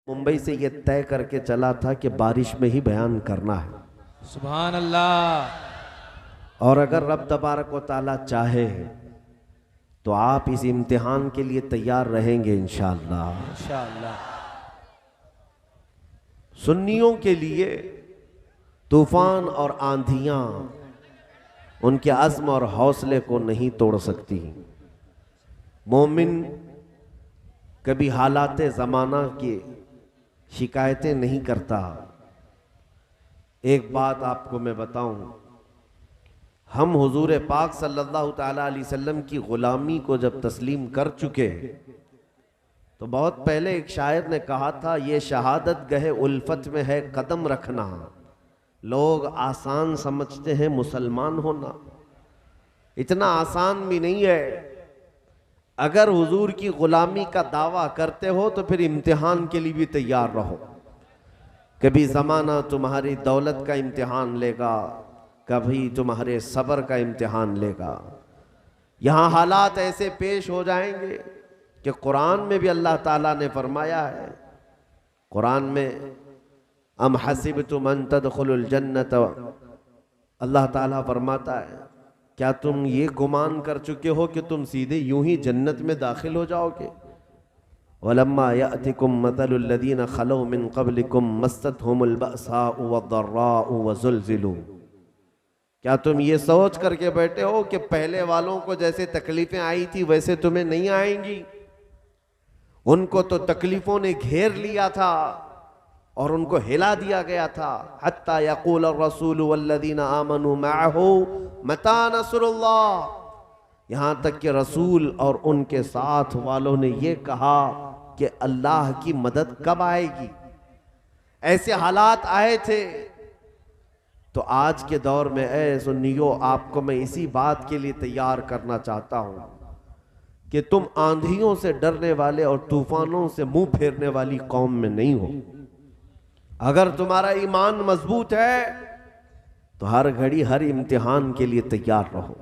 मुंबई से ये तय करके चला था कि बारिश में ही बयान करना है। सुभान अल्लाह। और अगर रब तबारक व ताला चाहे तो आप इस इम्तिहान के लिए तैयार रहेंगे इंशाअल्लाह। इंशाअल्लाह। सुन्नियों के लिए तूफान और आंधियां उनके अज़्म और हौसले को नहीं तोड़ सकती। मोमिन कभी हालाते ज़माना की शिकायतें नहीं करता। एक बात आपको मैं बताऊं, हम हुजूर पाक सल्लल्लाहु ताला अलैहि वसल्लम की गुलामी को जब तस्लीम कर चुके तो बहुत पहले एक शायर ने कहा था, ये शहादत गहे उल्फत में है कदम रखना। लोग आसान समझते हैं मुसलमान होना, इतना आसान भी नहीं है। अगर हुजूर की गुलामी का दावा करते हो तो फिर इम्तिहान के लिए भी तैयार रहो। कभी ज़माना तुम्हारी दौलत का इम्तिहान लेगा, कभी तुम्हारे सब्र का इम्तिहान लेगा। यहाँ हालात ऐसे पेश हो जाएंगे कि कुरान में भी अल्लाह ताला ने फरमाया है, कुरान में अम हसिबतुम अन तदखुलुल जन्नत, अल्लाह ताला फरमाता है क्या तुम ये गुमान कर चुके हो कि तुम सीधे यूं ही जन्नत में दाखिल हो जाओगे। वलम्मा यअतिकुम मसलुल लदीना खलौ मिन क़ब्लिकुम मस्सतहुमुल बअसाउ वद्दर्राउ वज़ुलज़िलू, क्या तुम ये सोच करके बैठे हो कि पहले वालों को जैसे तकलीफें आई थी वैसे तुम्हें नहीं आएंगी। उनको तो तकलीफों ने घेर लिया था और उनको हिला दिया गया था। हत्ता यक़ूल रसूल वल्लज़ीना आमनू मअहू मता नसरुल्लाह, यहाँ तक कि रसूल और उनके साथ वालों ने ये कहा कि अल्लाह की मदद कब आएगी। ऐसे हालात आए थे। तो आज के दौर में ऐ सुन्नियों, आपको मैं इसी बात के लिए तैयार करना चाहता हूँ कि तुम आंधियों से डरने वाले और तूफानों से मुंह फेरने वाली कौम में नहीं हो। अगर तुम्हारा ईमान मजबूत है तो हर घड़ी हर इम्तिहान के लिए तैयार रहो।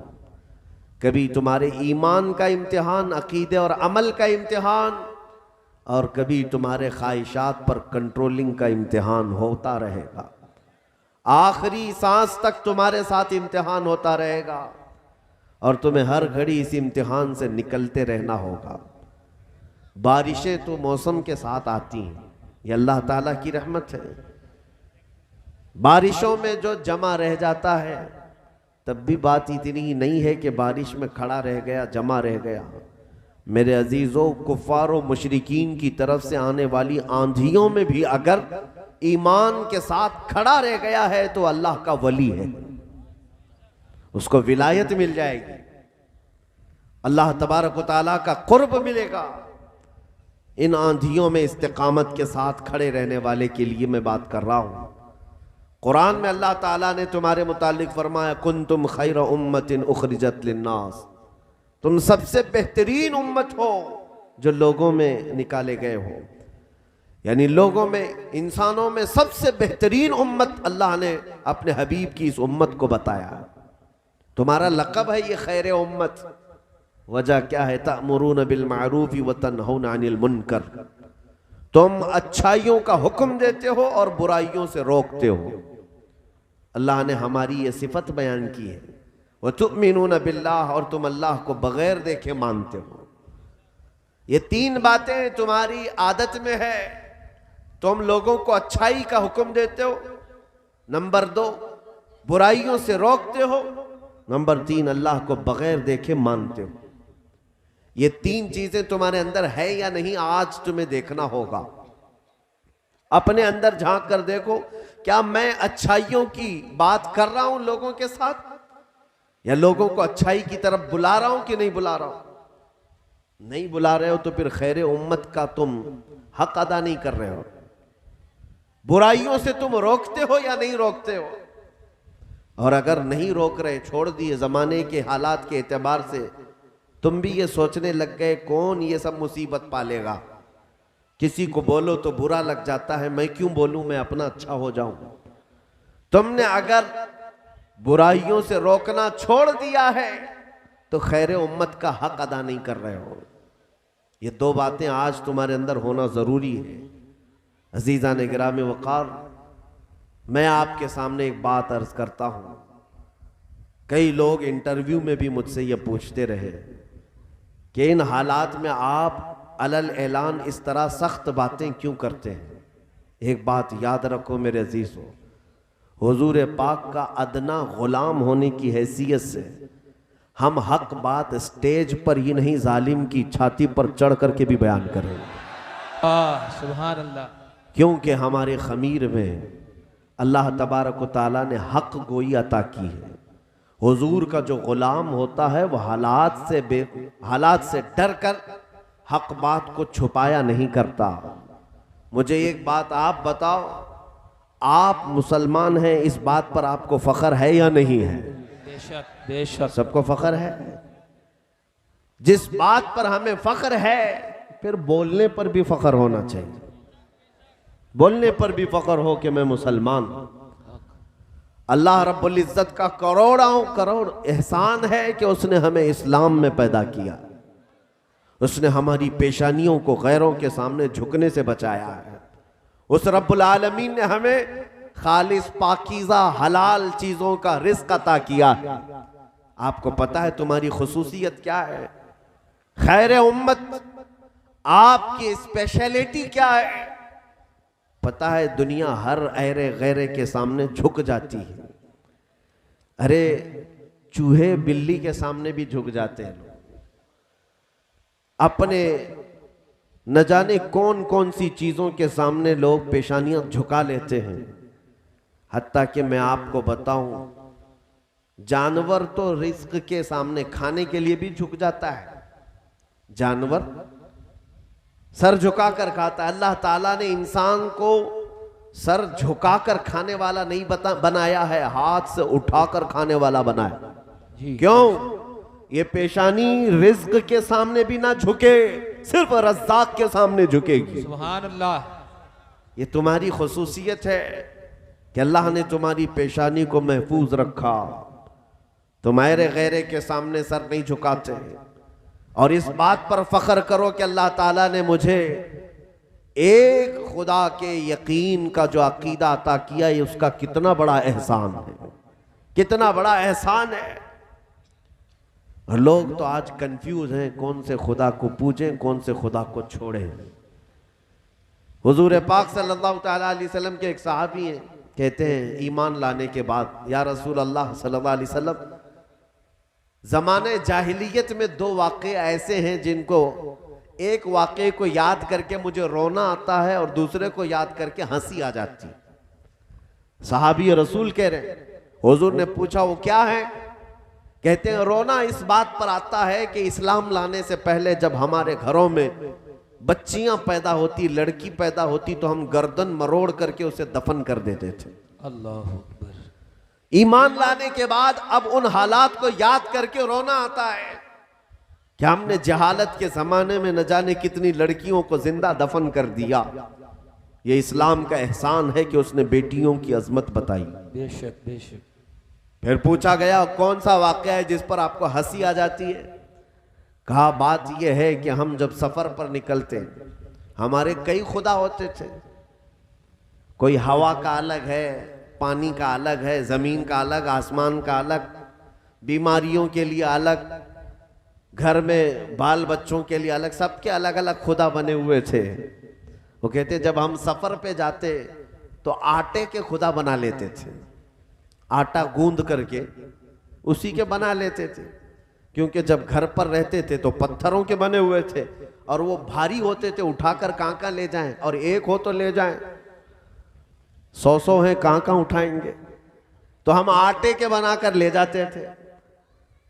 कभी तुम्हारे ईमान का इम्तिहान, अकीदे और अमल का इम्तिहान, और कभी तुम्हारे ख्वाहिशात पर कंट्रोलिंग का इम्तिहान होता रहेगा। आखिरी सांस तक तुम्हारे साथ इम्तिहान होता रहेगा और तुम्हें हर घड़ी इस इम्तिहान से निकलते रहना होगा। बारिशें तो मौसम के साथ आती हैं, ये अल्लाह ताला की रहमत है। बारिशों में जो जमा रह जाता है तब भी बात इतनी ही नहीं है कि बारिश में खड़ा रह गया, जमा रह गया। मेरे अजीजों, कुफ्फारों मुशरिकीन की तरफ से आने वाली आंधियों में भी अगर ईमान के साथ खड़ा रह गया है तो अल्लाह का वली है, उसको विलायत मिल जाएगी, अल्लाह तबारक व तआला का कुर्ब मिलेगा। इन आंधियों में इस्तिकामत के साथ खड़े रहने वाले के लिए मैं बात कर रहा हूं। कुरान में अल्लाह ताला ने तुम्हारे मुतालिक फरमाया, कुंतुम खैर उम्मतिन उखरिजत लिन्नास, तुम सबसे बेहतरीन उम्मत हो जो लोगों में निकाले गए हो। यानी लोगों में, इंसानों में सबसे बेहतरीन उम्मत अल्लाह ने अपने हबीब की इस उम्मत को बताया। तुम्हारा लक़ब है ये खैर उम्मत। वजह क्या है? तअमुरून बिल मारूफ व तनहौना अनिल मुनकर, तुम अच्छाइयों का हुक्म देते हो और बुराइयों से रोकते हो। अल्लाह ने हमारी ये सिफत बयान की है, व तुमिनून बिल्लाह, और तुम अल्लाह को बगैर देखे मानते हो। ये तीन बातें तुम्हारी आदत में है। तुम लोगों को अच्छाई का हुक्म देते हो, नंबर 2 बुराइयों से रोकते हो, नंबर 3 अल्लाह को बगैर देखे मानते हो। ये तीन चीजें तुम्हारे अंदर है या नहीं, आज तुम्हें देखना होगा। अपने अंदर झांक कर देखो, क्या मैं अच्छाइयों की बात कर रहा हूं लोगों के साथ, या लोगों को अच्छाई की तरफ बुला रहा हूं कि नहीं बुला रहा हूं? नहीं बुला रहे हो तो फिर खैर उम्मत का तुम हक अदा नहीं कर रहे हो। बुराइयों से तुम रोकते हो या नहीं रोकते हो? और अगर नहीं रोक रहे, छोड़ दिए जमाने के हालात के एतबार से, तुम भी ये सोचने लग गए कौन ये सब मुसीबत पालेगा, किसी को बोलो तो बुरा लग जाता है, मैं क्यों बोलूं, मैं अपना अच्छा हो जाऊं। तुमने अगर बुराइयों से रोकना छोड़ दिया है तो खैर उम्मत का हक अदा नहीं कर रहे हो। ये दो बातें आज तुम्हारे अंदर होना जरूरी है। अजीज़ान गिरामी वक़ार, मैं आपके सामने एक बात अर्ज करता हूँ। कई लोग इंटरव्यू में भी मुझसे ये पूछते रहे कि इन हालात में आप अलल ऐलान इस तरह सख्त बातें क्यों करते हैं। एक बात याद रखो मेरे अजीज़ हो, हुजूर पाक का अदना गुलाम होने की हैसियत से हम हक बात स्टेज पर ही नहीं, जालिम की छाती पर चढ़ करके भी बयान करेंगे। सुभान अल्लाह। क्योंकि हमारे खमीर में अल्लाह तबारक व तआला ने हक गोई अता की है। हुजूर का जो गुलाम होता है वो हालात से डर कर हक बात को छुपाया नहीं करता। मुझे एक बात आप बताओ, आप मुसलमान हैं, इस बात पर आपको फख्र है या नहीं है? बेशक बेशक सबको फख्र है। जिस बात पर हमें फख्र है फिर बोलने पर भी फख्र होना चाहिए। बोलने पर भी फख्र हो कि मैं मुसलमान हूं। अल्लाह रब्बुल इज्जत का करोड़ों करोड़ एहसान है कि उसने हमें इस्लाम में पैदा किया। उसने हमारी पेशानियों को गैरों के सामने झुकने से बचाया है। उस रब्बुल आलमीन ने हमें खालिस पाकीज़ा हलाल चीजों का रिज़्क़ अता किया है। आपको पता है तुम्हारी खुसूसियत क्या है? खैर उम्मत, आपकी स्पेशलिटी क्या है? पता है, दुनिया हर ऐरे गैरे के सामने झुक जाती है। अरे चूहे बिल्ली के सामने भी झुक जाते हैं लोग। अपने न जाने कौन कौन सी चीजों के सामने लोग पेशानियां झुका लेते हैं। हत्ता कि मैं आपको बताऊं, जानवर तो रिस्क के सामने खाने के लिए भी झुक जाता है। जानवर सर झुकाकर खाता है। अल्लाह ताला ने इंसान को सर झुकाकर खाने वाला नहीं बनाया है, हाथ से उठाकर खाने वाला बनाया। क्यों? ये पेशानी रिज्क के सामने भी ना झुके, सिर्फ रज़्ज़ाक़ के सामने झुकेगी। सुभान अल्लाह। ये तुम्हारी खुसूसियत है कि अल्लाह ने तुम्हारी पेशानी को महफूज रखा। तुम्हारे गैरे के सामने सर नहीं झुकाते। और इस बात पर फख्र करो कि अल्लाह ताला ने मुझे एक खुदा के यकीन का जो अकीदा अता किया, ये उसका कितना बड़ा एहसान है, कितना बड़ा एहसान है। और लोग तो आज कंफ्यूज हैं, कौन से खुदा को पूजें, कौन से खुदा को छोड़ें। हुजूर पाक सल्लल्लाहु तआला अलैहि वसल्लम के एक सहाबी हैं, कहते हैं ईमान लाने के बाद, या रसूल अल्लाह सल्लल्लाहु अलैहि वसल्लम, ज़माने जाहिलियत में दो वाक़े ऐसे हैं जिनको एक वाक़े को याद करके मुझे रोना आता है और दूसरे को याद करके हंसी आ जाती है। सहाबी रसूल कह रहे हैं, हुजूर ने पूछा वो क्या है? कहते हैं रोना इस बात पर आता है कि इस्लाम लाने से पहले जब हमारे घरों में बच्चियां पैदा होती, लड़की पैदा होती, तो हम गर्दन मरोड़ करके उसे दफन कर देते थे। अल्लाह अकबर। ईमान लाने के बाद अब उन हालात को याद करके रोना आता है कि हमने जहालत के जमाने में न जाने कितनी लड़कियों को जिंदा दफन कर दिया। ये इस्लाम का एहसान है कि उसने बेटियों की अजमत बताई। बेशक बेशक। फिर पूछा गया कौन सा वाक़या है जिस पर आपको हंसी आ जाती है? कहा बात यह है कि हम जब सफर पर निकलते, हमारे कई खुदा होते थे। कोई हवा का अलग है, पानी का अलग है, जमीन का अलग, आसमान का अलग, बीमारियों के लिए अलग, घर में बाल बच्चों के लिए अलग, सबके अलग अलग खुदा बने हुए थे। वो कहते जब हम सफर पे जाते तो आटे के खुदा बना लेते थे, आटा गूंद करके उसी के बना लेते थे, क्योंकि जब घर पर रहते थे तो पत्थरों के बने हुए थे और वो भारी होते थे, उठाकर कहाँ कहाँ ले जाएं, और एक हो तो ले जाएं, 100 हैं कहाँ कहाँ उठाएंगे। तो हम आटे के बनाकर ले जाते थे।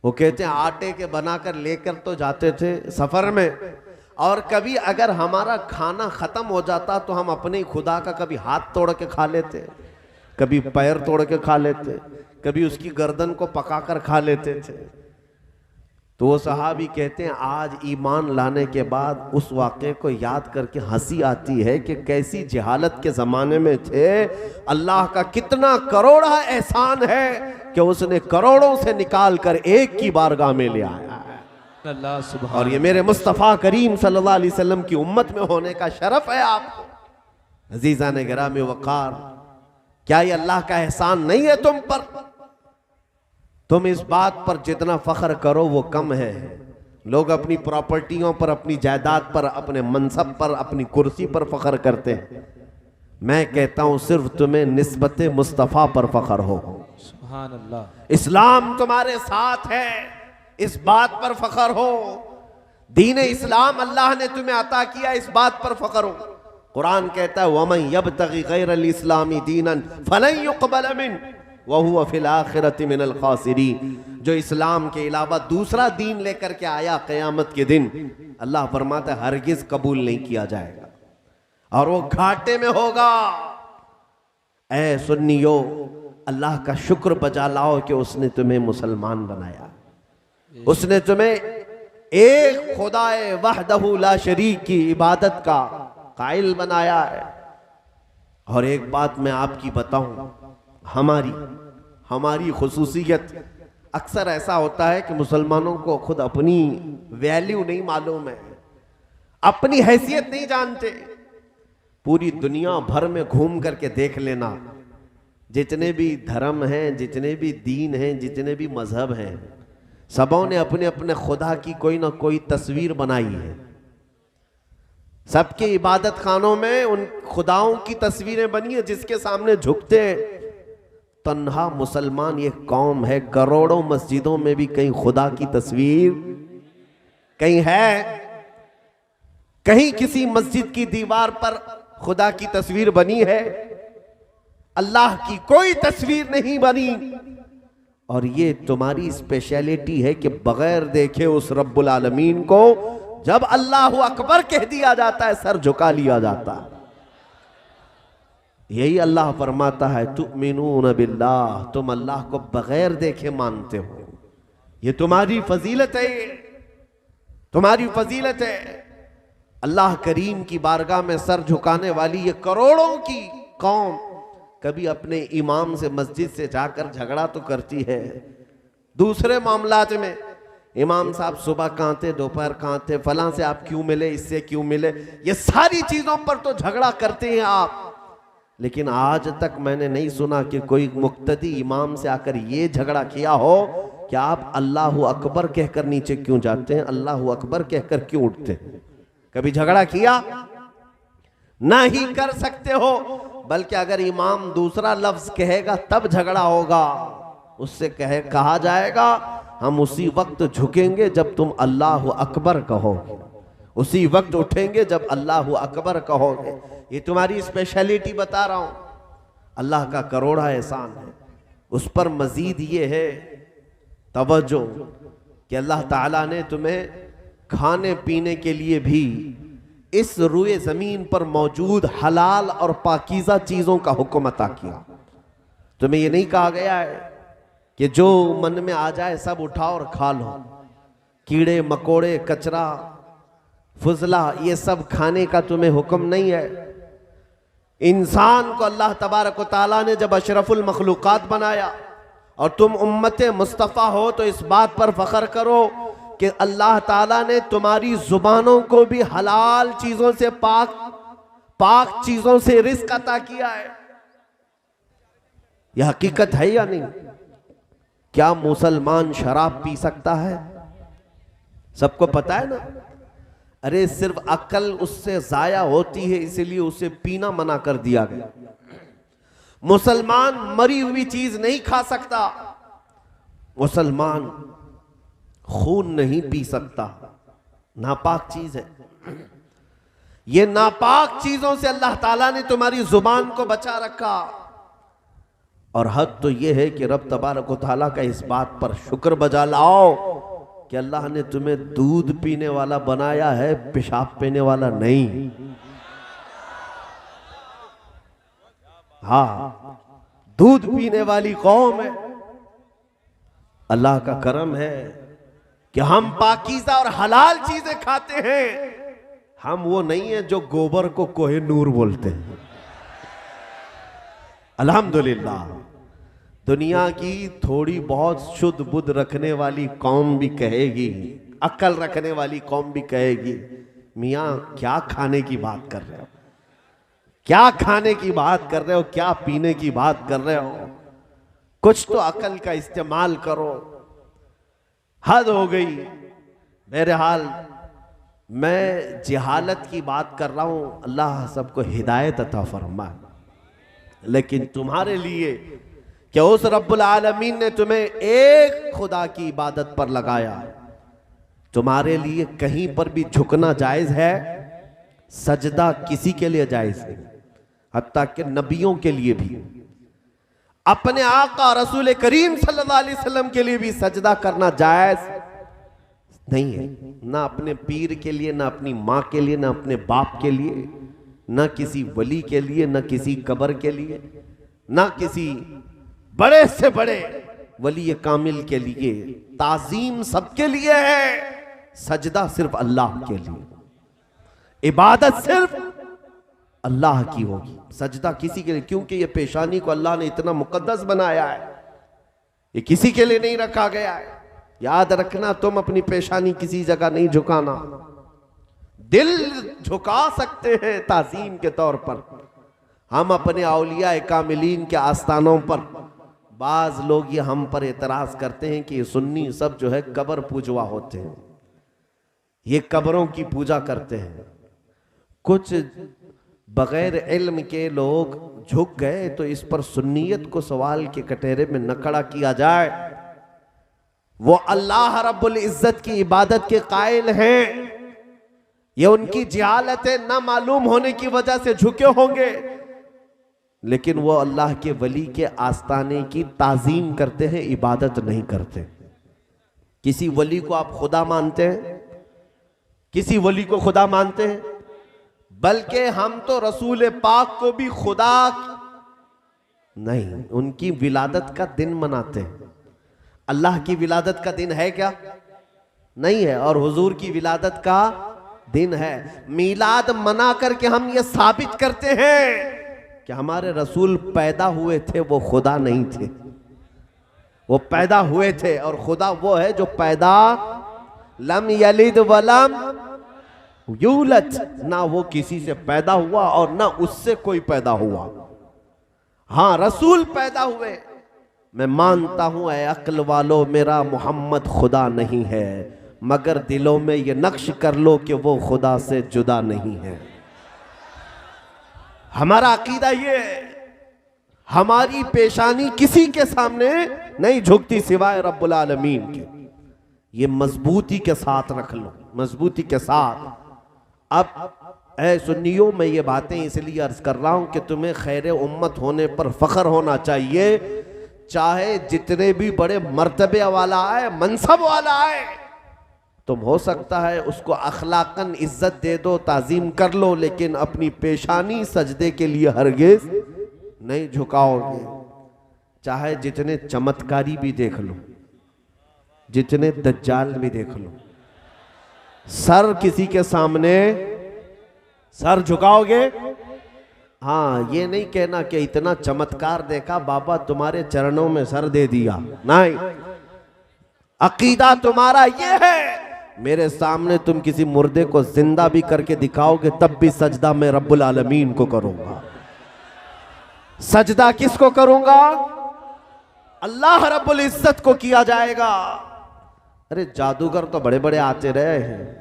वो कहते हैं आटे के बनाकर लेकर तो जाते थे सफर में, और कभी अगर हमारा खाना खत्म हो जाता तो हम अपने ही खुदा का कभी हाथ तोड़ के खा लेते, कभी पैर तोड़ के खा लेते, कभी उसकी गर्दन को पकाकर खा लेते थे। तो वो सहाबी कहते हैं आज ईमान लाने के बाद उस वाक़े को याद करके हंसी आती है कि कैसी जहालत के ज़माने में थे। अल्लाह का कितना करोड़ा एहसान है कि उसने करोड़ों से निकाल कर एक की बारगाह में ले आया है। अल्लाह सुभान। और ये मेरे मुस्तफ़ा करीम सल्लल्लाहु अलैहि वसल्लम की उम्मत में होने का शरफ है आपको। अजीजा ने गिरामी वकार, क्या ये अल्लाह का एहसान नहीं है तुम पर? तुम इस बात पर जितना फख्र करो वो कम है। लोग अपनी प्रॉपर्टियों पर, अपनी जायदाद पर, अपने मनसब पर, अपनी कुर्सी पर फख्र करते हैं। मैं कहता हूं सिर्फ तुम्हें निस्बत मुस्तफ़ा पर फख्र हो। सुभान अल्लाह। इस्लाम तुम्हारे साथ है, इस बात पर फख्र हो। दीन इस्लाम अल्लाह ने तुम्हें अता किया, इस बात पर फख्र हो। कुरान कहता है वमन यब्तगी गैरल इस्लामी दीनन फलन युक़बल मिन वहुव फिल आखिरति मिनल खासिरीन। जो इस्लाम के अलावा दूसरा दीन लेकर के आया क़यामत के दिन, अल्लाह फरमाता है हरगिज कबूल नहीं किया जाएगा और वो घाटे में होगा। ऐ सुन्नियो, अल्लाह का शुक्र बजा लाओ कि उसने तुम्हें मुसलमान बनाया, उसने तुम्हें एक खुदाए वहदहू ला शरीक की इबादत का कायल बनाया है। और एक बात मैं आपकी बताऊं, हमारी खुसूसियत, अक्सर ऐसा होता है कि मुसलमानों को खुद अपनी वैल्यू नहीं मालूम है, अपनी हैसियत नहीं जानते। पूरी दुनिया भर में घूम करके देख लेना, जितने भी धर्म हैं, जितने भी दीन हैं, जितने भी मजहब हैं, सबों ने अपने अपने खुदा की कोई ना कोई तस्वीर बनाई है। सबके इबादत खानों में उन खुदाओं की तस्वीरें बनी है जिसके सामने झुकते हैं। तन्हा मुसलमान ये कौम है, करोड़ों मस्जिदों में भी कहीं खुदा की तस्वीर कहीं है? कहीं किसी मस्जिद की दीवार पर खुदा की तस्वीर बनी है? अल्लाह की कोई तस्वीर नहीं बनी। और ये तुम्हारी स्पेशलिटी है कि बगैर देखे उस रब्बुल आलमीन को जब अल्लाहु अकबर कह दिया जाता है सर झुका लिया जाता है। यही अल्लाह फरमाता है तुमिनून बिल्लाह, तुम अल्लाह को बगैर देखे मानते हो। ये तुम्हारी फजीलत है, तुम्हारी फजीलत है। अल्लाह करीम की बारगाह में सर झुकाने वाली ये करोड़ों की कौम कभी अपने इमाम से, मस्जिद से जाकर झगड़ा तो करती है। दूसरे मामलात में इमाम साहब सुबह कहाँ थे, दोपहर कहाँ थे, फलां से आप क्यों मिले, इससे क्यों मिले, ये सारी चीजों पर तो झगड़ा करते हैं आप। लेकिन आज तक मैंने नहीं सुना कि कोई मुक्तदी इमाम से आकर ये झगड़ा किया हो कि आप अल्लाहु अकबर कहकर नीचे क्यों जाते हैं, अल्लाहु अकबर कहकर क्यों उठते हैं। कभी झगड़ा किया? ना ही कर सकते हो। बल्कि अगर इमाम दूसरा लफ्ज कहेगा तब झगड़ा होगा। उससे कहा जाएगा हम उसी वक्त झुकेंगे जब तुम अल्लाहु अकबर कहोगे, उसी वक्त उठेंगे जब अल्लाहु अकबर कहोगे। ये तुम्हारी स्पेशलिटी बता रहा हूं। अल्लाह का करोड़ा एहसान है। उस पर मजीद ये है तवज्जो कि अल्लाह ताला ने तुम्हें खाने पीने के लिए भी इस रुए जमीन पर मौजूद हलाल और पाकीज़ा चीजों का हुक्म अता किया। तुम्हें ये नहीं कहा गया है कि जो मन में आ जाए सब उठाओ और खा लो। कीड़े मकोड़े, कचरा, फुजला, ये सब खाने का तुम्हें हुक्म नहीं है। इंसान को अल्लाह तबारक व तआला ने जब अशरफुल मखलूकात बनाया और तुम उम्मत मुस्तफ़ा हो तो इस बात पर फख्र करो कि अल्लाह ताला ने तुम्हारी जुबानों को भी हलाल चीजों से, पाक चीजों से रिज़्क़ अता किया है। यह हकीकत है या नहीं? क्या मुसलमान शराब पी सकता है? सबको पता है ना। अरे सिर्फ अकल उससे जाया होती है, इसलिए उसे पीना मना कर दिया गया। मुसलमान मरी हुई चीज नहीं खा सकता, मुसलमान खून नहीं पी सकता, नापाक चीज है। ये नापाक चीजों से अल्लाह ताला ने तुम्हारी जुबान को बचा रखा। और हद तो यह है कि रब तबारक व तआला का इस बात पर शुक्र बजा लाओ कि अल्लाह ने तुम्हें दूध पीने वाला बनाया है, पेशाब पीने वाला नहीं। हाँ, दूध पीने वाली कौम है। अल्लाह का करम है कि हम पाकीज़ा और हलाल चीजें खाते हैं। हम वो नहीं है जो गोबर को कोहे नूर बोलते हैं। अल्हम्दुलिल्लाह, दुनिया की थोड़ी बहुत शुद्ध बुद्ध रखने वाली कौम भी कहेगी, अक्ल रखने वाली कौम भी कहेगी, मियाँ क्या खाने की बात कर रहे हो, क्या खाने की बात कर रहे हो, क्या पीने की बात कर रहे हो, कुछ तो अकल का इस्तेमाल करो। हद हो गई। बहरहाल मैं जिहालत की बात कर रहा हूं, अल्लाह सबको हिदायत अता फरमाए। लेकिन तुम्हारे लिए क्या उस रब्बुल आलमीन ने तुम्हें एक खुदा की इबादत पर लगाया, तुम्हारे लिए कहीं पर भी झुकना जायज है? सजदा किसी के लिए जायज नहीं, हत्ता कि नबियों के लिए भी, अपने आका रसूल करीम सल्लल्लाहु अलैहि वसल्लम के लिए भी सजदा करना जायज नहीं है। ना अपने पीर के लिए, ना अपनी माँ के लिए, ना अपने बाप के लिए, ना किसी वली के लिए, ना किसी कब्र के लिए, ना किसी बड़े से बड़े वली कामिल के लिए। ताजीम सबके लिए है, सजदा सिर्फ अल्लाह के लिए, इबादत सिर्फ अल्लाह की होगी, सजदा किसी के लिए। क्योंकि ये पेशानी को अल्लाह ने इतना मुकद्दस बनाया है, ये किसी के लिए नहीं रखा गया है। याद रखना, तुम अपनी पेशानी किसी जगह नहीं झुकाना। दिल झुका सकते हैं ताजीम के तौर पर, हम अपने औलिया कामिलीन के आस्थानों पर। बाज लोग ये हम पर एतराज करते हैं कि ये सुन्नी सब जो है कब्र पूजवा होते हैं, ये कब्रों की पूजा करते हैं। कुछ बगैर इल्म के लोग झुक गए तो इस पर सुन्नियत को सवाल के कटहरे में न खड़ा किया जाए। वो अल्लाह रब्बुल इज्जत की इबादत के कायल हैं, ये उनकी जिहालतें ना मालूम होने की वजह से झुके होंगे, लेकिन वो अल्लाह के वली के आस्ताने की ताजीम करते हैं, इबादत नहीं करते। किसी वली को आप खुदा मानते हैं? किसी वली को खुदा मानते हैं? बल्कि हम तो रसूल पाक को भी खुदा नहीं, उनकी विलादत का दिन मनाते हैं। अल्लाह की विलादत का दिन है क्या? नहीं है। और हुजूर की विलादत का दिन है। मीलाद मना करके हम ये साबित करते हैं कि हमारे रसूल पैदा हुए थे, वो खुदा नहीं थे, वो पैदा हुए थे। और खुदा वो है जो पैदा लम यलिद वलम यूलद, ना वो किसी से पैदा हुआ और ना उससे कोई पैदा हुआ। हाँ, रसूल पैदा हुए। मैं मानता हूं ऐ अक्ल वालों, मेरा मोहम्मद खुदा नहीं है, मगर दिलों में ये नक्श कर लो कि वो खुदा से जुदा नहीं है। हमारा अकीदा ये है, हमारी पेशानी किसी के सामने नहीं झुकती सिवाय रब्बुल आलमीन के। ये मजबूती के साथ रख लो, मजबूती के साथ। अब ऐ सुन्नियों, मैं ये बातें इसलिए अर्ज कर रहा हूं कि तुम्हें खैर उम्मत होने पर फख्र होना चाहिए। चाहे जितने भी बड़े मर्तबे वाला आए, मनसब वाला आए, तुम हो सकता है उसको अखलाकन इज्जत दे दो, ताजीम कर लो, लेकिन अपनी पेशानी सजदे के लिए हरगिज नहीं झुकाओगे। चाहे जितने चमत्कारी भी देख लो, जितने दज्जाल भी देख लो, सर किसी के सामने सर झुकाओगे? हाँ, ये नहीं कहना कि इतना चमत्कार देखा बाबा, तुम्हारे चरणों में सर दे दिया। नहीं, अकीदा तुम्हारा ये है, मेरे सामने तुम किसी मुर्दे को जिंदा भी करके दिखाओगे तब भी सजदा मैं रब्बुल आलमीन को करूंगा। सजदा किसको करूंगा? अल्लाह रब्बुल इज्जत को किया जाएगा। अरे जादूगर तो बड़े बड़े आते रहे हैं।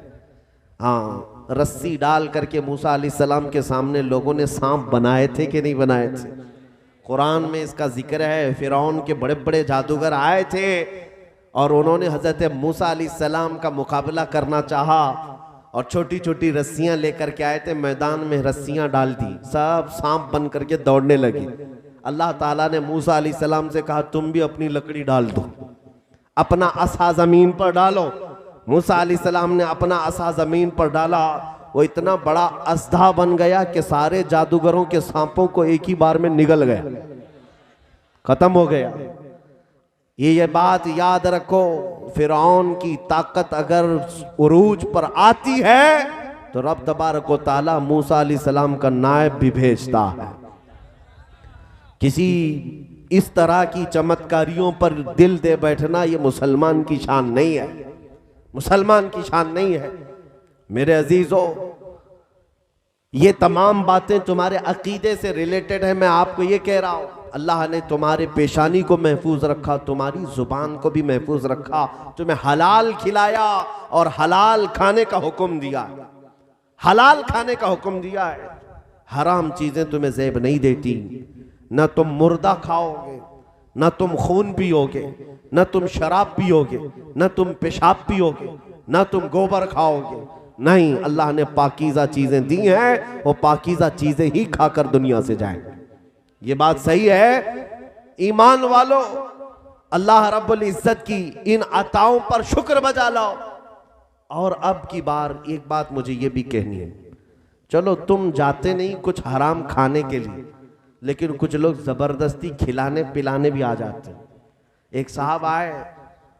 हाँ, रस्सी डाल करके मूसा अलैहिस्सलाम के सामने लोगों ने सांप बनाए थे कि नहीं बनाए थे? कुरान में इसका जिक्र है। फिरौन के बड़े बड़े जादूगर आए थे और उन्होंने हजरत मूसा अलैहिस्सलाम का मुकाबला करना चाहा और छोटी छोटी रस्सियां लेकर के आए थे। मैदान में रस्सियां डाल दी, सब सांप बन करके दौड़ने लगी। अल्लाह ताला ने मूसा अलैहिस्सलाम से कहा, तुम भी अपनी लकड़ी डाल दो, अपना असा जमीन पर डालो। मूसा अलैहिस्सलाम ने अपना असा जमीन पर डाला। वो इतना बड़ा असधा बन गया कि सारे जादूगरों के सांपों को एक ही बार में निगल गया, खत्म हो गया। ये बात याद रखो, फिरौन की ताकत अगर उरूज पर आती है तो रब तबारक व तआला मूसा अलैहिस्सलाम का नायब भी भेजता है। किसी इस तरह की चमत्कारियों पर दिल दे बैठना ये मुसलमान की शान नहीं है, मुसलमान की शान नहीं है। मेरे अजीजों, ये तमाम बातें तुम्हारे अकीदे से रिलेटेड है। मैं आपको ये कह रहा हूं, अल्लाह ने तुम्हारे पेशानी को महफूज रखा, तुम्हारी जुबान को भी महफूज रखा, तुम्हें हलाल खिलाया और हलाल खाने का हुक्म दिया, हलाल खाने का हुक्म दिया है। हराम चीजें तुम्हें ज़ेब नहीं देती। न तुम मुर्दा खाओगे, न तुम खून पियोगे, न तुम शराब पियोगे, न तुम पेशाब पियोगे, न तुम गोबर खाओगे। नहीं, अल्लाह ने पाकीज़ा चीजें दी हैं, वो पाकीज़ा चीजें ही खाकर दुनिया से जाएंगे। ये बात सही है। ईमान वालों, अल्लाह रब्बुल इज्जत की इन अताओं पर शुक्र बजा लाओ। और अब की बार एक बात मुझे ये भी कहनी है, चलो तुम जाते नहीं कुछ हराम खाने के लिए, लेकिन कुछ लोग जबरदस्ती खिलाने पिलाने भी आ जाते हैं। एक साहब आए,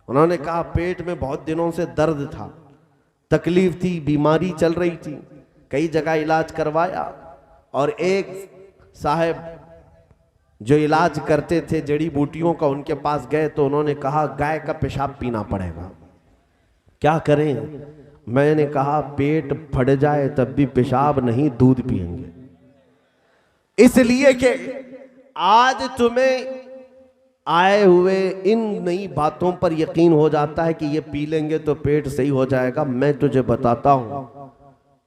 उन्होंने कहा पेट में बहुत दिनों से दर्द था, तकलीफ थी, बीमारी चल रही थी, कई जगह इलाज करवाया, और एक साहब जो इलाज करते थे जड़ी बूटियों का, उनके पास गए तो उन्होंने कहा गाय का पेशाब पीना पड़ेगा। क्या करें? मैंने कहा पेट फट जाए तब भी पेशाब नहीं, दूध पिएंगे। इसलिए कि आज तुम्हें आए हुए इन नई बातों पर यकीन हो जाता है कि ये पी लेंगे तो पेट सही हो जाएगा। मैं तुझे बताता हूं,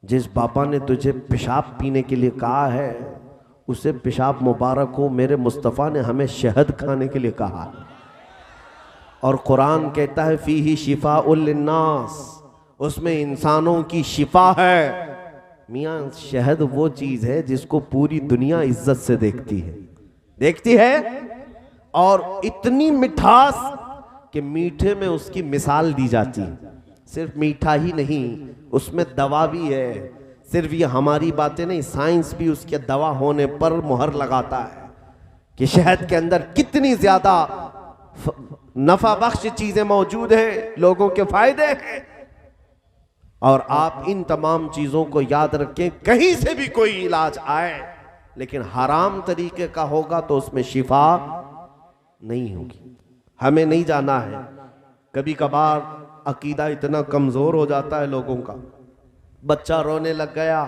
जिस बाबा ने तुझे पेशाब पीने के लिए कहा है उसे पेशाब मुबारक हो। मेरे मुस्तफ़ा ने हमें शहद खाने के लिए कहा है, और कुरान कहता है फीही शिफाउल लिन्नास, उसमें इंसानों की शिफा है। मियाँ, शहद वो चीज है जिसको पूरी दुनिया इज्जत से देखती है, और इतनी मिठास कि मीठे में उसकी मिसाल दी जाती है। सिर्फ मीठा ही नहीं, उसमें दवा भी है। सिर्फ ये हमारी बातें नहीं, साइंस भी उसके दवा होने पर मुहर लगाता है कि शहद के अंदर कितनी ज्यादा नफा बख्श चीजें मौजूद हैं, लोगों के फायदे हैं। और आप इन तमाम चीजों को याद रखें, कहीं से भी कोई इलाज आए लेकिन हराम तरीके का होगा तो उसमें शिफा नहीं होगी। हमें नहीं जाना है। कभी कभार अकीदा इतना कमजोर हो जाता है लोगों का, बच्चा रोने लग गया,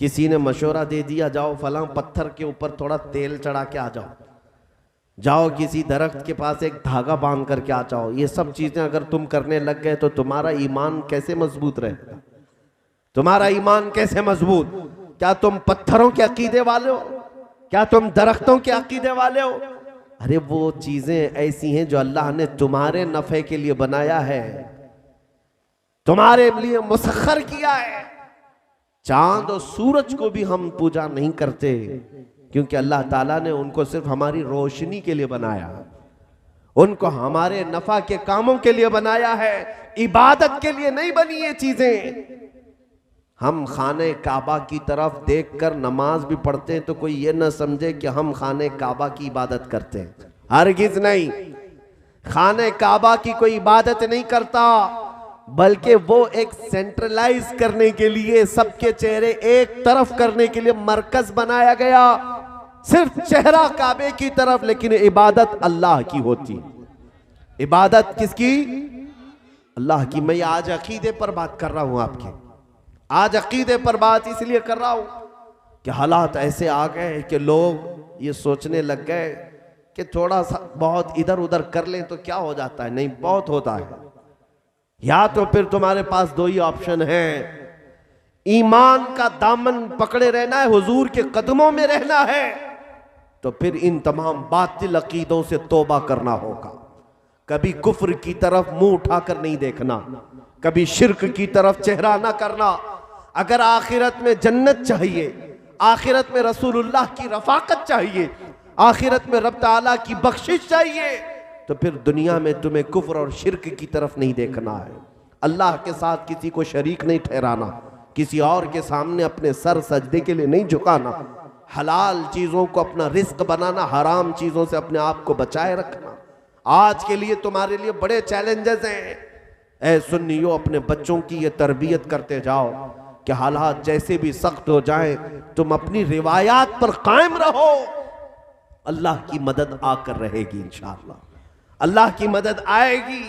किसी ने मशवरा दे दिया जाओ फलां पत्थर के ऊपर थोड़ा तेल चढ़ा के आ जाओ, जाओ किसी दरख्त के पास एक धागा बांध करके आ जाओ। ये सब चीजें अगर तुम करने लग गए तो तुम्हारा ईमान कैसे मजबूत रहेगा? तुम्हारा ईमान कैसे मजबूत? क्या तुम पत्थरों के अकीदे वाले हो? क्या तुम दरख्तों के अकीदे वाले हो? अरे वो चीजें ऐसी हैं जो अल्लाह ने तुम्हारे नफे के लिए बनाया है, तुम्हारे लिए मुसख्खर किया है। चांद और सूरज को भी हम पूजा नहीं करते, क्योंकि अल्लाह ताला ने उनको सिर्फ हमारी रोशनी के लिए बनाया, उनको हमारे नफा के कामों के लिए बनाया है, इबादत के लिए नहीं बनी ये चीजें। हम खाने काबा की तरफ देखकर नमाज भी पढ़ते हैं तो कोई ये ना समझे कि हम खाने काबा की इबादत करते हैं, हरगिज नहीं। खाने काबा की कोई इबादत नहीं करता, बल्कि वो एक सेंट्रलाइज करने के लिए, सबके चेहरे एक तरफ करने के लिए मरकज बनाया गया, सिर्फ चेहरा काबे की तरफ, लेकिन इबादत अल्लाह की होती। इबादत किसकी? अल्लाह की। मैं आज अकीदे पर बात कर रहा हूं आपके, आज अकीदे पर बात इसलिए कर रहा हूं कि हालात ऐसे आ गए कि लोग ये सोचने लग गए कि थोड़ा सा बहुत इधर उधर कर लें तो क्या हो जाता है। नहीं, बहुत होता है। या तो फिर तुम्हारे पास दो ही ऑप्शन है, ईमान का दामन पकड़े रहना है, हुजूर के कदमों में रहना है, तो फिर इन तमाम बातिल अकीदों से तौबा करना होगा। कभी कुफ्र की तरफ मुंह उठाकर नहीं देखना, कभी शिर्क की तरफ चेहरा ना करना। अगर आखिरत में जन्नत चाहिए, आखिरत में रसूलुल्लाह की रफाकत चाहिए, आखिरत में रब ताला की बख्शिश चाहिए, तो फिर दुनिया में तुम्हें कुफ्र और शिर्क की तरफ नहीं देखना है। अल्लाह के साथ किसी को शरीक नहीं ठहराना, किसी और के सामने अपने सर सजदे के लिए नहीं झुकाना, हलाल चीजों को अपना रिस्क बनाना, हराम चीजों से अपने आप को बचाए रखना। आज के लिए तुम्हारे लिए बड़े चैलेंजेस हैं। ऐ सुन्नियों, अपने बच्चों की ये तरबियत करते जाओ कि हालात जैसे भी सख्त हो जाए, तुम अपनी रिवायात पर कायम रहो। अल्लाह की मदद आकर रहेगी इंशाअल्लाह, अल्लाह की मदद आएगी।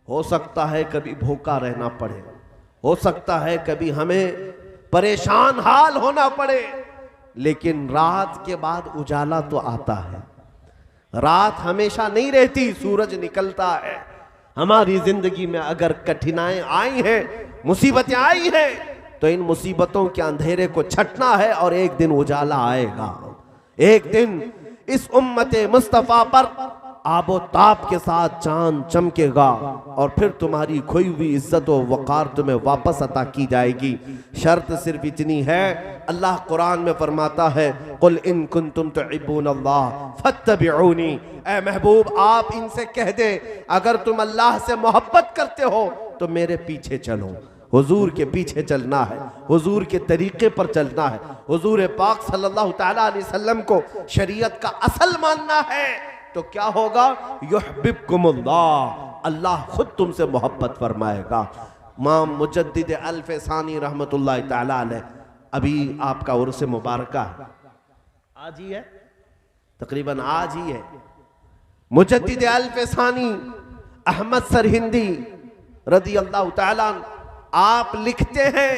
हो सकता है कभी भूखा रहना पड़े, हो सकता है कभी हमें परेशान हाल होना पड़े, लेकिन रात के बाद उजाला तो आता है। रात हमेशा नहीं रहती, सूरज निकलता है। हमारी जिंदगी में अगर कठिनाई आई है, मुसीबतें आई हैं, तो इन मुसीबतों के अंधेरे को छटना है और एक दिन उजाला आएगा। एक दिन इस उम्मते मुस्तफा पर आबो ताप के साथ चांद चमकेगा और फिर तुम्हारी खोई हुई इज्जत व वकार तुम्हें वापस अता की जाएगी। शर्त सिर्फ इतनी है, अल्लाह कुरान में फरमाता है, कुल इन कुंतुम तुहिब्बूनल्लाह फत्तबिऊनी। ऐ महबूब, आप इनसे कह दे, अगर तुम अल्लाह से मोहब्बत करते हो तो मेरे पीछे चलो। हुजूर के पीछे चलना है, हुजूर के तरीके पर चलना है, हुजूर पाक सल्लल्लाहु तआला अलैहि वसल्लम को शरीयत का असल मानना है। तो क्या होगा? युहिब्बुकुमुल्लाह, अल्लाह खुद तुमसे मोहब्बत फरमाएगा। इमाम मुजद्दिद अल-फसानी रहमतुल्लाह तआला अलैह, अभी आपका उर्स मुबारका है, आज ही है, तकरीबन आज ही है। मुजद्दिद अल-फसानी अहमद सरहिंदी रदी अल्लाह तआला, आप लिखते हैं,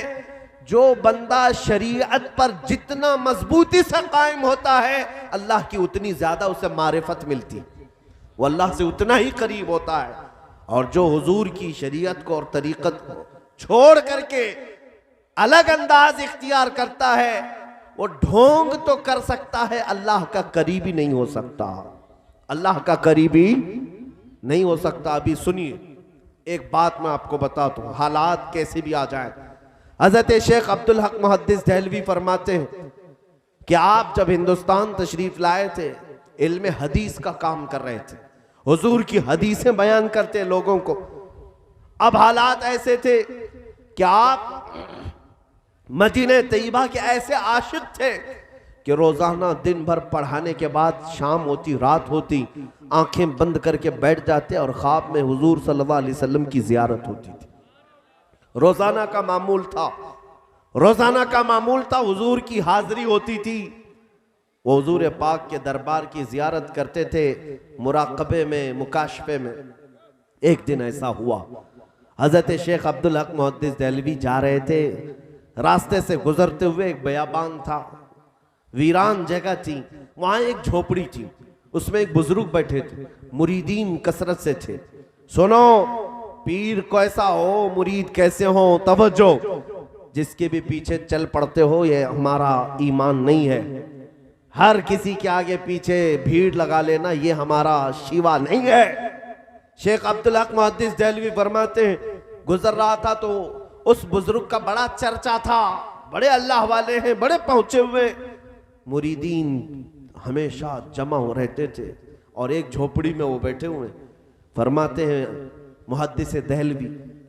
जो बंदा शरीयत पर जितना मजबूती से कायम होता है, अल्लाह की उतनी ज्यादा उसे मारिफत मिलती, वो अल्लाह से उतना ही करीब होता है। और जो हुजूर की शरीयत को और तरीकत को छोड़ करके अलग अंदाज इख्तियार करता है, वो ढोंग तो कर सकता है, अल्लाह का करीबी नहीं हो सकता, अल्लाह का करीबी नहीं हो सकता। अभी सुनिए, एक बात मैं आपको बताता हूं, हालात कैसे भी आ जाए। हजरत शेख अब्दुल हक मुहद्दिस देहलवी फरमाते हैं कि आप जब हिंदुस्तान तशरीफ लाए थे, इल्म हदीस का काम कर रहे थे, हुजूर की हदीसें बयान करते लोगों को। अब हालात ऐसे थे कि आप मदीने तैयबा के ऐसे आशिक थे कि रोजाना दिन भर पढ़ाने के बाद शाम होती, रात होती, आंखें बंद करके बैठ जाते और ख्वाब में हुजूर सल्लल्लाहु अलैहि वसल्लम की जियारत होती थी। रोजाना का मामूल था, रोजाना का मामूल था, हुजूर की हाजिरी होती थी। वो हुजूर पाक के दरबार की जियारत करते थे, मुराकबे में, मुकाशफे में। एक दिन ऐसा हुआ, हजरत शेख अब्दुल हक मुहद्दिस देहलवी जा रहे थे, रास्ते से गुजरते हुए एक बयाबान था, वीरान जगह थी, वहां एक झोपड़ी थी, उसमें एक बुजुर्ग बैठे थे, मुरीदीन कसरत से थे। सुनो, पीर कैसा हो, मुरीद कैसे हो, तवज्जो, जिसके भी पीछे चल पड़ते हो, ये हमारा ईमान नहीं है। हर किसी के आगे पीछे भीड़ लगा लेना, ये हमारा शिवा नहीं है। शेख अब्दुल हक मुहद्दिस देहलवी फरमाते हैं, गुजर रहा था तो उस बुजुर्ग का बड़ा चर्चा था, बड़े अल्लाह वाले हैं, बड़े पहुंचे हुए। मुरीदीन हमेशा जमा हो रहते थे और एक झोपड़ी में वो बैठे हुए। फरमाते हैं मुहद्दिस देहलवी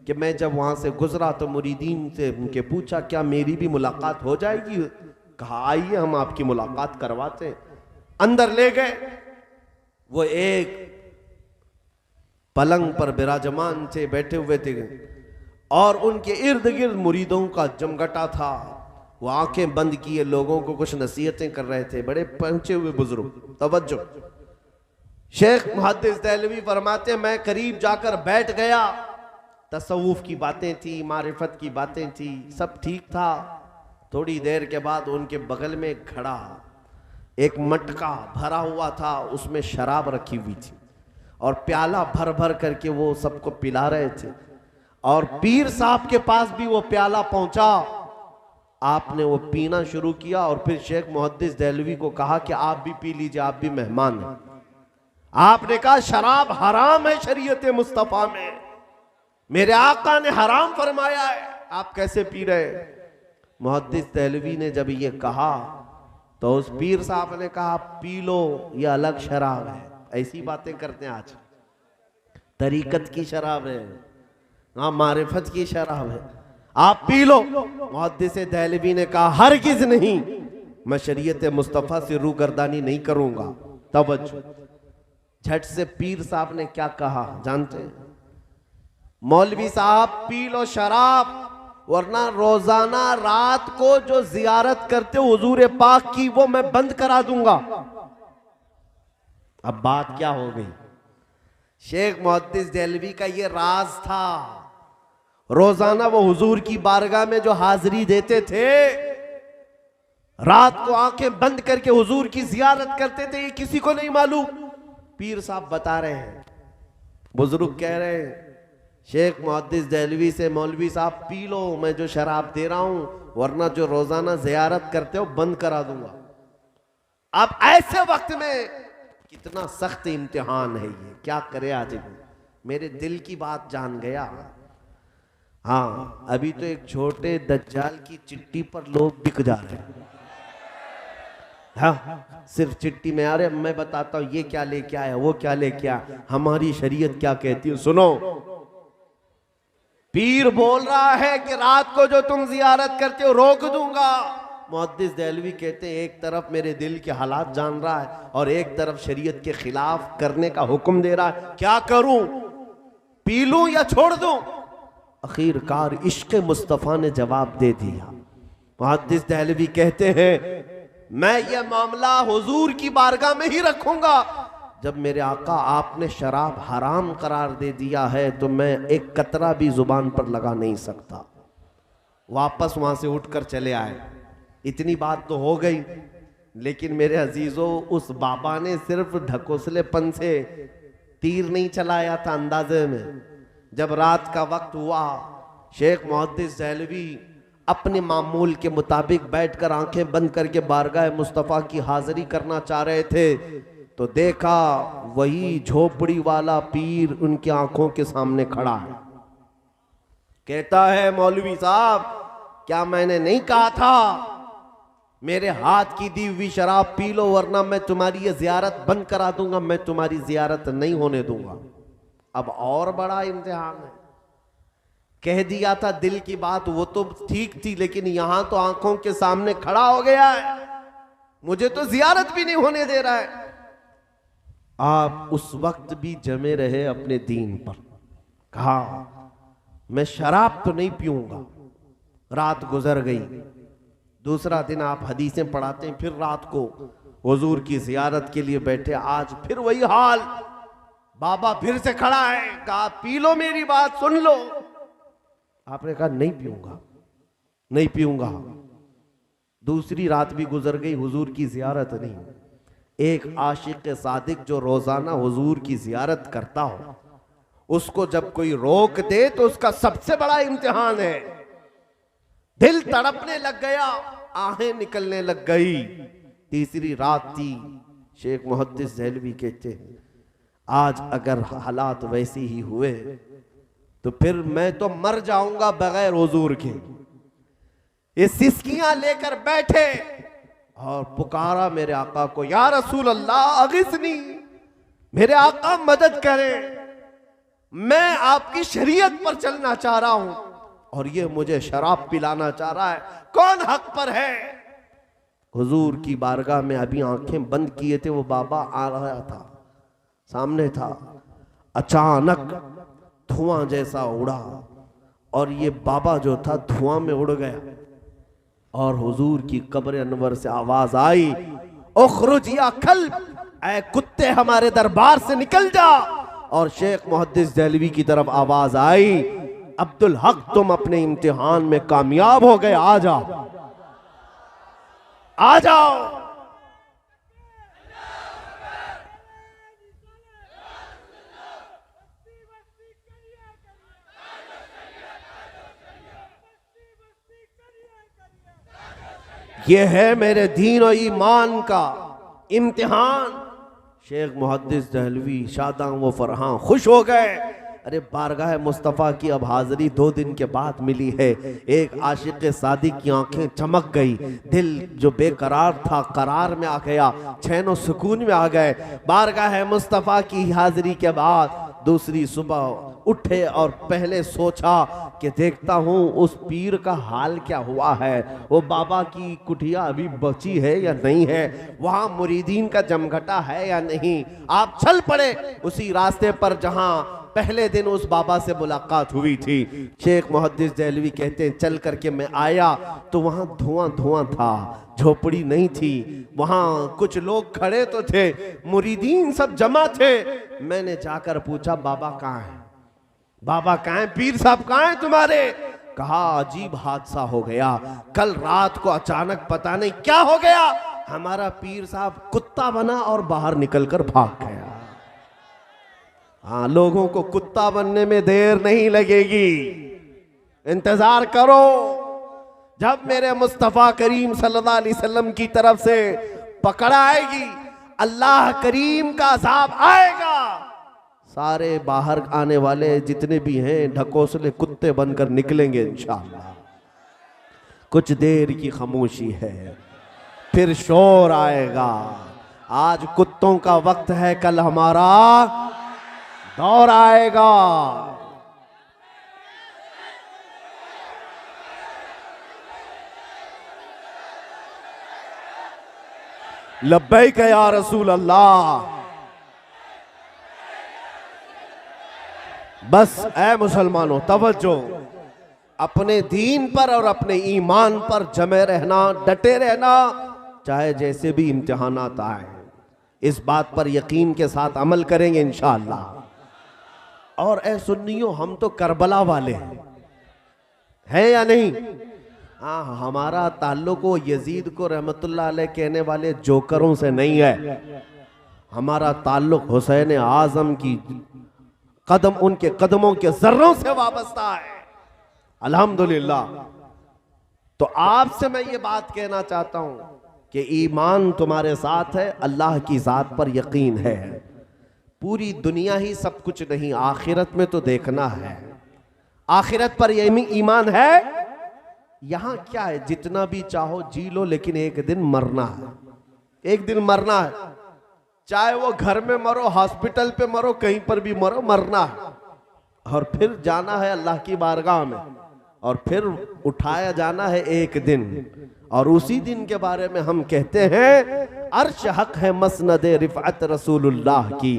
कि मैं जब वहां से गुजरा तो मुरीदीन से उनके पूछा, क्या मेरी भी मुलाकात हो जाएगी? कहा, आइए हम आपकी मुलाकात करवाते हैं। अंदर ले गए, वो एक पलंग पर विराजमान थे, बैठे हुए थे और उनके इर्द गिर्द मुरीदों का जमघटा था। वो आंखें बंद किए लोगों को कुछ नसीहतें कर रहे थे, बड़े पहुंचे हुए बुजुर्ग। तवज्जो, शेख मुहद्दिस देहलवी फरमाते, मैं करीब जाकर बैठ गया। तसव्वुफ की बातें थी, मारिफत की बातें थी, सब ठीक था। थोड़ी देर के बाद उनके बगल में खड़ा एक मटका भरा हुआ था, उसमें शराब रखी हुई थी और प्याला भर भर करके वो सबको पिला रहे थे। और पीर साहब के पास भी वो प्याला पहुंचा, आपने वो पीना शुरू किया और फिर शेख मुहद्दिस देहलवी को कहा कि आप भी पी लीजिए, आप भी मेहमान हैं। आपने कहा, शराब हराम है शरीयत मुस्तफा में, मेरे आका ने हराम फरमाया है, आप कैसे पी रहे? मुहद्दिस देहलवी ने जब ये कहा तो उस पीर साहब ने कहा, पी लो, ये अलग शराब है। ऐसी बातें करते हैं आज, तरीकत की शराब है, हाँ मारिफत की शराब है, आप पी लो। मुहद्दिस देहलवी ने कहा, हरगिज नहीं, मैं शरीयत मुस्तफा से रूगर्दानी नहीं करूंगा। तवज्जो, झट से पीर साहब ने क्या कहा जानते हैं? मौलवी साहब, पी लो शराब, वरना रोजाना रात को जो जियारत करते हो हुजूर पाक की, वो मैं बंद करा दूंगा। अब बात क्या हो गई? शेख मुहद्दिस देहलवी का ये राज था, रोजाना वो हुजूर की बारगाह में जो हाजिरी देते थे, रात को आंखें बंद करके हुजूर की जियारत करते थे, ये किसी को नहीं मालूम। पीर साहब बता रहे हैं, बुजुर्ग कह रहे हैं, शेख मुहद्दिस देहलवी से, मौलवी साहब पी लो, मैं जो शराब दे रहा हूं, वरना जो रोजाना जियारत करते हो बंद करा दूंगा। अब ऐसे वक्त में कितना सख्त इम्तिहान है ये, क्या करे आज मेरे दिल की बात जान गया। हाँ, अभी तो एक छोटे दज्जाल की चिट्ठी पर लोग बिक जा रहे हैं। हाँ, सिर्फ चिट्ठी में आ रहे, मैं बताता हूं ये क्या लेके आया, वो क्या लेके आया, हमारी शरीयत क्या कहती है। सुनो, पीर बोल रहा है कि रात को जो तुम जियारत करते हो रोक दूंगा। मुहद्दिस देहलवी कहते हैं, एक तरफ मेरे दिल के हालात जान रहा है और एक तरफ शरीयत के खिलाफ करने का हुक्म दे रहा है, क्या करूं, पी लूं या छोड़ दूं। आखिरकार इश्क मुस्तफा ने जवाब दे दिया। मुहद्दिस देहलवी कहते हैं, मैं ये मामला हुजूर की बारगाह में ही रखूंगा। जब मेरे आका आपने शराब हराम करार दे दिया है तो मैं एक कतरा भी जुबान पर लगा नहीं सकता। वापस वहां से उठकर चले आए। इतनी बात तो हो गई, लेकिन मेरे अजीजों, उस बाबा ने सिर्फ ढकोसलेपन से तीर नहीं चलाया था अंदाजे में। जब रात का वक्त हुआ, शेख मुहद्दिस देहलवी अपने मामूल के मुताबिक बैठकर आंखें बंद करके बारगाह मुस्तफ़ा की हाजिरी करना चाह रहे थे, तो देखा वही झोपड़ी वाला पीर उनकी आंखों के सामने खड़ा है। कहता है, मौलवी साहब, क्या मैंने नहीं कहा था मेरे हाथ की दी हुई शराब पी लो, वरना मैं तुम्हारी ये जियारत बंद करा दूंगा, मैं तुम्हारी जियारत नहीं होने दूंगा। अब और बड़ा इम्तिहान है। कह दिया था दिल की बात, वो तो ठीक थी, लेकिन यहां तो आंखों के सामने खड़ा हो गया है, मुझे तो जियारत भी नहीं होने दे रहा है। आप उस वक्त भी जमे रहे अपने दीन पर। कहा, मैं शराब तो नहीं पीऊंगा। रात गुजर गई, दूसरा दिन आप हदीसें पढ़ाते हैं, फिर रात को हुजूर की जियारत के लिए बैठे। आज फिर वही हाल, बाबा फिर से खड़ा है। कहा, पी लो, मेरी बात सुन लो। आपने कहा, नहीं पीऊंगा, नहीं पीऊंगा। दूसरी रात भी गुजर गई, हुजूर की जियारत नहीं। एक आशिक सादिक जो रोजाना हुजूर की जियारत करता हो, उसको जब कोई रोक दे तो उसका सबसे बड़ा इम्तिहान है। दिल तड़पने लग गया, आहें निकलने लग गई। तीसरी रात थी। शेख मुहद्दिस देहलवी कहते हैं, आज अगर हालात वैसे ही हुए तो फिर मैं तो मर जाऊंगा बगैर हुजूर के। ये सिसकियां लेकर बैठे और पुकारा मेरे आका को, या रसूल अल्लाह अगिसनी, मेरे आका मदद करें, मैं आपकी शरीयत पर चलना चाह रहा हूं और ये मुझे शराब पिलाना चाह रहा है, कौन हक पर है। हुजूर की बारगाह में अभी आंखें बंद किए थे, वो बाबा आ रहा था, सामने था। अचानक धुआं जैसा उड़ा और ये बाबा जो था धुआं में उड़ गया और हुजूर की कब्र अनवर से आवाज आई, उखरुज या कल्ब, ऐ कुत्ते हमारे दरबार से निकल जा। और शेख मुहद्दिस देहलवी की तरफ आवाज आई, अब्दुल हक, तुम अपने इम्तिहान में कामयाब हो गए, आ जाओ, आ जाओ। ये है मेरे दीन और ईमान का इम्तिहान। शेख मुहद्दिस देहलवी शादां व फरहां खुश हो गए। अरे बारगाह मुस्तफ़ा की अब हाजिरी 2 दिन के बाद मिली है। एक आशिक सादिक की आंखें चमक गई, दिल जो बेकरार था करार में आ गया, चैन सुकून में आ गए। बारगाह मुस्तफ़ा की हाजिरी के बाद दूसरी सुबह उठे और पहले सोचा कि देखता हूँ उस पीर का हाल क्या हुआ है, वो बाबा की कुटिया अभी बची है या नहीं है, वहाँ मुरीदीन का जमघटा है या नहीं। आप चल पड़े उसी रास्ते पर जहाँ पहले दिन उस बाबा से मुलाकात हुई थी। शेख मुहद्दिस देहलवी कहते हैं, चल करके मैं आया तो वहाँ धुआं धुआं था, झोपड़ी नहीं थी, वहाँ कुछ लोग खड़े तो थे, मुरीदीन सब जमा थे। मैंने जाकर पूछा, बाबा कहाँ है? बाबा कहाँ हैं, पीर साहब कहाँ हैं तुम्हारे? कहा अजीब हादसा हो गया, कल रात को अचानक पता नहीं क्या हो गया, हमारा पीर साहब कुत्ता बना और बाहर निकलकर भाग गया। हाँ, लोगों को कुत्ता बनने में देर नहीं लगेगी, इंतजार करो। जब मेरे मुस्तफा करीम सल्लल्लाहु अलैहि वसल्लम की तरफ से पकड़ आएगी, अल्लाह करीम का अज़ाब आएगा, सारे बाहर आने वाले जितने भी हैं ढकोसले कुत्ते बनकर निकलेंगे इंशाअल्लाह। कुछ देर की खामोशी है, फिर शोर आएगा। आज कुत्तों का वक्त है, कल हमारा दौर आएगा। लब्बैक या रसूल अल्लाह। बस ऐ मुसलमानों तवज्जो, अपने दीन पर और अपने ईमान पर जमे रहना, डटे रहना, चाहे जैसे भी इम्तिहानात आए, इस बात पर यकीन के साथ अमल करेंगे इंशाअल्लाह। और ऐ सुन्नियों, हम तो करबला वाले हैं या नहीं? हाँ, हमारा ताल्लुक वो यजीद को रहमतुल्लाह अलैह कहने वाले जोकरों से नहीं है, हमारा ताल्लुक हुसैन आजम की कदम, उनके कदमों के जर्रों से वाबस्ता है अल्हम्दुलिल्लाह। तो आपसे मैं ये बात कहना चाहता हूं कि ईमान तुम्हारे साथ है, अल्लाह की जात पर यकीन है। पूरी दुनिया ही सब कुछ नहीं, आखिरत में तो देखना है, आखिरत पर यही ईमान है। यहां क्या है, जितना भी चाहो जी लो, लेकिन एक दिन मरना है, एक दिन मरना है, चाहे वो घर में मरो, हॉस्पिटल पे मरो, कहीं पर भी मरो, मरना है। और फिर जाना है अल्लाह की बारगाह में, और फिर उठाया जाना है एक दिन। और उसी दिन के बारे में हम कहते हैं, अर्श हक है मसनद रिफअत रसूलुल्लाह की,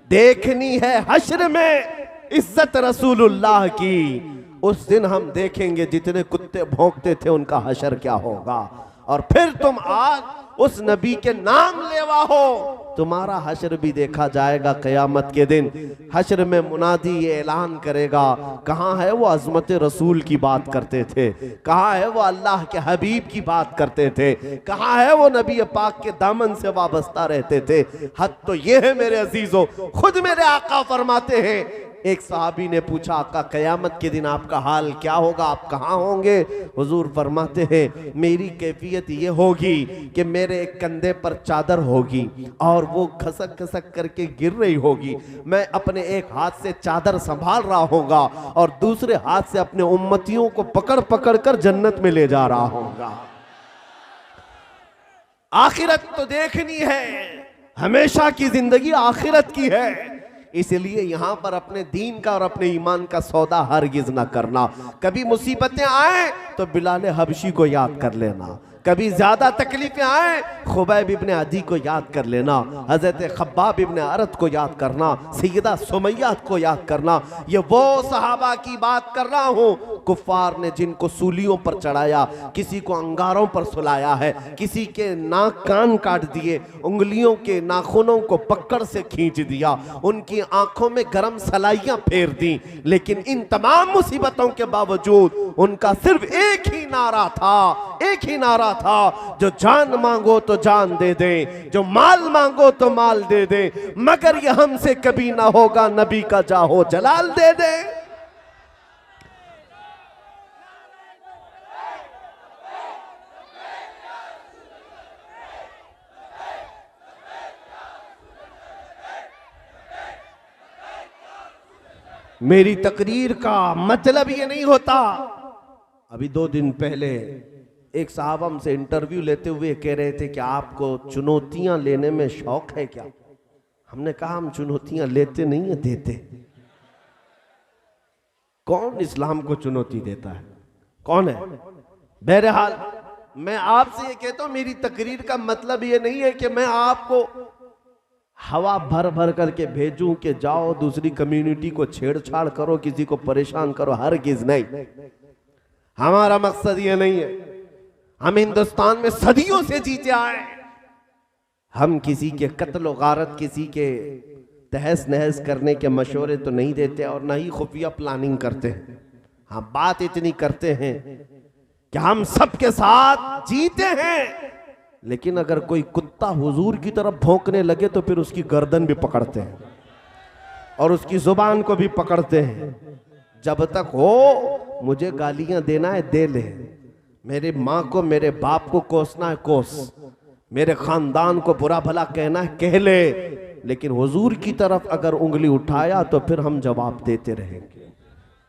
देखनी है हश्र में इज्जत रसूलुल्लाह की। उस दिन हम देखेंगे जितने कुत्ते भौंकते थे उनका हशर क्या होगा। और फिर तुम आज उस नबी के नाम लेवा हो, तुम्हारा हशर भी देखा जाएगा क़यामत के दिन। हशर में मुनादी ये ऐलान करेगा, कहाँ है वो अज़मत रसूल की बात करते थे, कहाँ है वो अल्लाह के हबीब की बात करते थे, कहाँ है वो नबी पाक के दामन से वाबस्ता रहते थे। हद तो ये है मेरे अजीजों, खुद मेरे आका फरमाते हैं, एक सहाबी ने पूछा, आका क़यामत के दिन आपका हाल क्या होगा, आप कहाँ होंगे? हुजूर फरमाते हैं, मेरी कैफियत ये होगी कि मेरे एक कंधे पर चादर होगी और वो खसक खसक करके गिर रही होगी, मैं अपने एक हाथ से चादर संभाल रहा होगा और दूसरे हाथ से अपने उम्मतियों को पकड़ पकड़ कर जन्नत में ले जा रहा होगा। आखिरत तो देखनी है, हमेशा की जिंदगी आखिरत की है, इसलिए यहां पर अपने दीन का और अपने ईमान का सौदा हरगिज ना करना। कभी मुसीबतें आए तो बिलाल हबशी को याद कर लेना, कभी ज्यादा तकलीफें आए खुबैब इब्ने अदी को याद कर लेना, हजरत खब्बाब इब्ने अरत को याद करना, सैयदा सुमैया को याद करना। ये वो सहाबा की बात कर रहा हूँ, कुफ्फार ने जिनको सूलियों पर चढ़ाया, किसी को अंगारों पर सुलाया है, किसी के नाक कान काट दिए, उंगलियों के नाखूनों को पकड़ से खींच दिया, उनकी आंखों में गरम सलाइयां फेर दी, लेकिन इन तमाम मुसीबतों के बावजूद उनका सिर्फ एक ही नारा था, एक ही नारा था, जो जान मांगो तो जान दे दे, जो माल मांगो तो माल दे दे, मगर ये हमसे कभी ना होगा, नबी का जाहो जलाल दे दे। मेरी तकरीर का मतलब ये नहीं होता। अभी 2 दिन पहले एक साहब हमसे इंटरव्यू लेते हुए कह रहे थे कि आपको चुनौतियां लेने में शौक है क्या? हमने कहा हम चुनौतियां लेते नहीं है, देते। कौन इस्लाम को चुनौती देता है? कौन है? बहरहाल मैं आपसे ये कहता हूं, मेरी तकरीर का मतलब ये नहीं है कि मैं आपको हवा भर भर करके भेजूं कि जाओ दूसरी कम्युनिटी को छेड़छाड़ करो, किसी को परेशान करो, हरगिज नहीं। हमारा मकसद ये नहीं है। हम हिंदुस्तान में सदियों से जीते आए, हम किसी के कत्ल गारत, किसी के तहस नहस करने के मशवरे तो नहीं देते और ना ही खुफिया प्लानिंग करते हैं। हाँ, बात इतनी करते हैं कि हम सबके साथ जीते हैं, लेकिन अगर कोई कुत्ता हुजूर की तरफ भौंकने लगे तो फिर उसकी गर्दन भी पकड़ते हैं और उसकी जुबान को भी पकड़ते हैं। जब तक हो मुझे गालियां देना है दे ले, मेरे माँ को मेरे बाप को कोसना है कोस, मेरे खानदान को बुरा भला कहना है कह ले, लेकिन हुजूर की तरफ अगर उंगली उठाया तो फिर हम जवाब देते रहेंगे,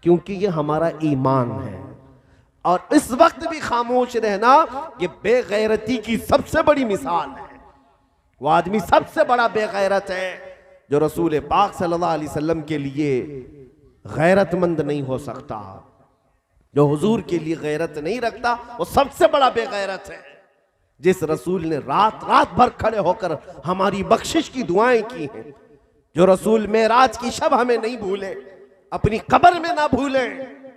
क्योंकि ये हमारा ईमान है। और इस वक्त भी खामोश रहना ये बेगैरती की सबसे बड़ी मिसाल है। वो आदमी सबसे बड़ा बेगैरत है जो रसूल पाक सल्लल्लाहु अलैहि वसल्लम के लिए गैरतमंद नहीं हो सकता। जो हुजूर के लिए गैरत नहीं रखता वो सबसे बड़ा बेगैरत है। जिस रसूल ने रात रात भर खड़े होकर हमारी बख्शिश की दुआएं की हैं, जो रसूल मेराज की शब हमें नहीं भूले, अपनी कब्र में ना भूले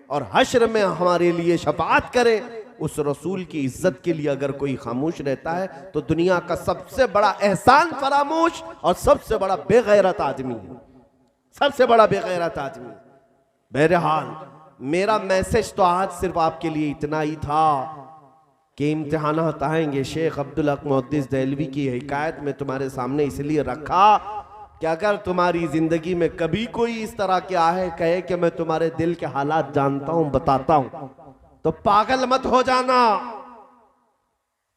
और हश्र में हमारे लिए शफाअत करे, उस रसूल की इज्जत के लिए अगर कोई खामोश रहता है तो दुनिया का सबसे बड़ा एहसान फरामोश और सबसे बड़ा बेगैरत आदमी है, सबसे बड़ा बेगैरत आदमी। बहरहाल मेरा मैसेज तो आज सिर्फ आपके लिए इतना ही था कि इम्तिहानात आएंगे। शेख अब्दुल हक मुहद्दिस देहलवी की हिकायत में तुम्हारे सामने इसलिए रखा कि अगर तुम्हारी जिंदगी में कभी कोई इस तरह के आहे कहे कि मैं तुम्हारे दिल के हालात जानता हूं बताता हूं, तो पागल मत हो जाना।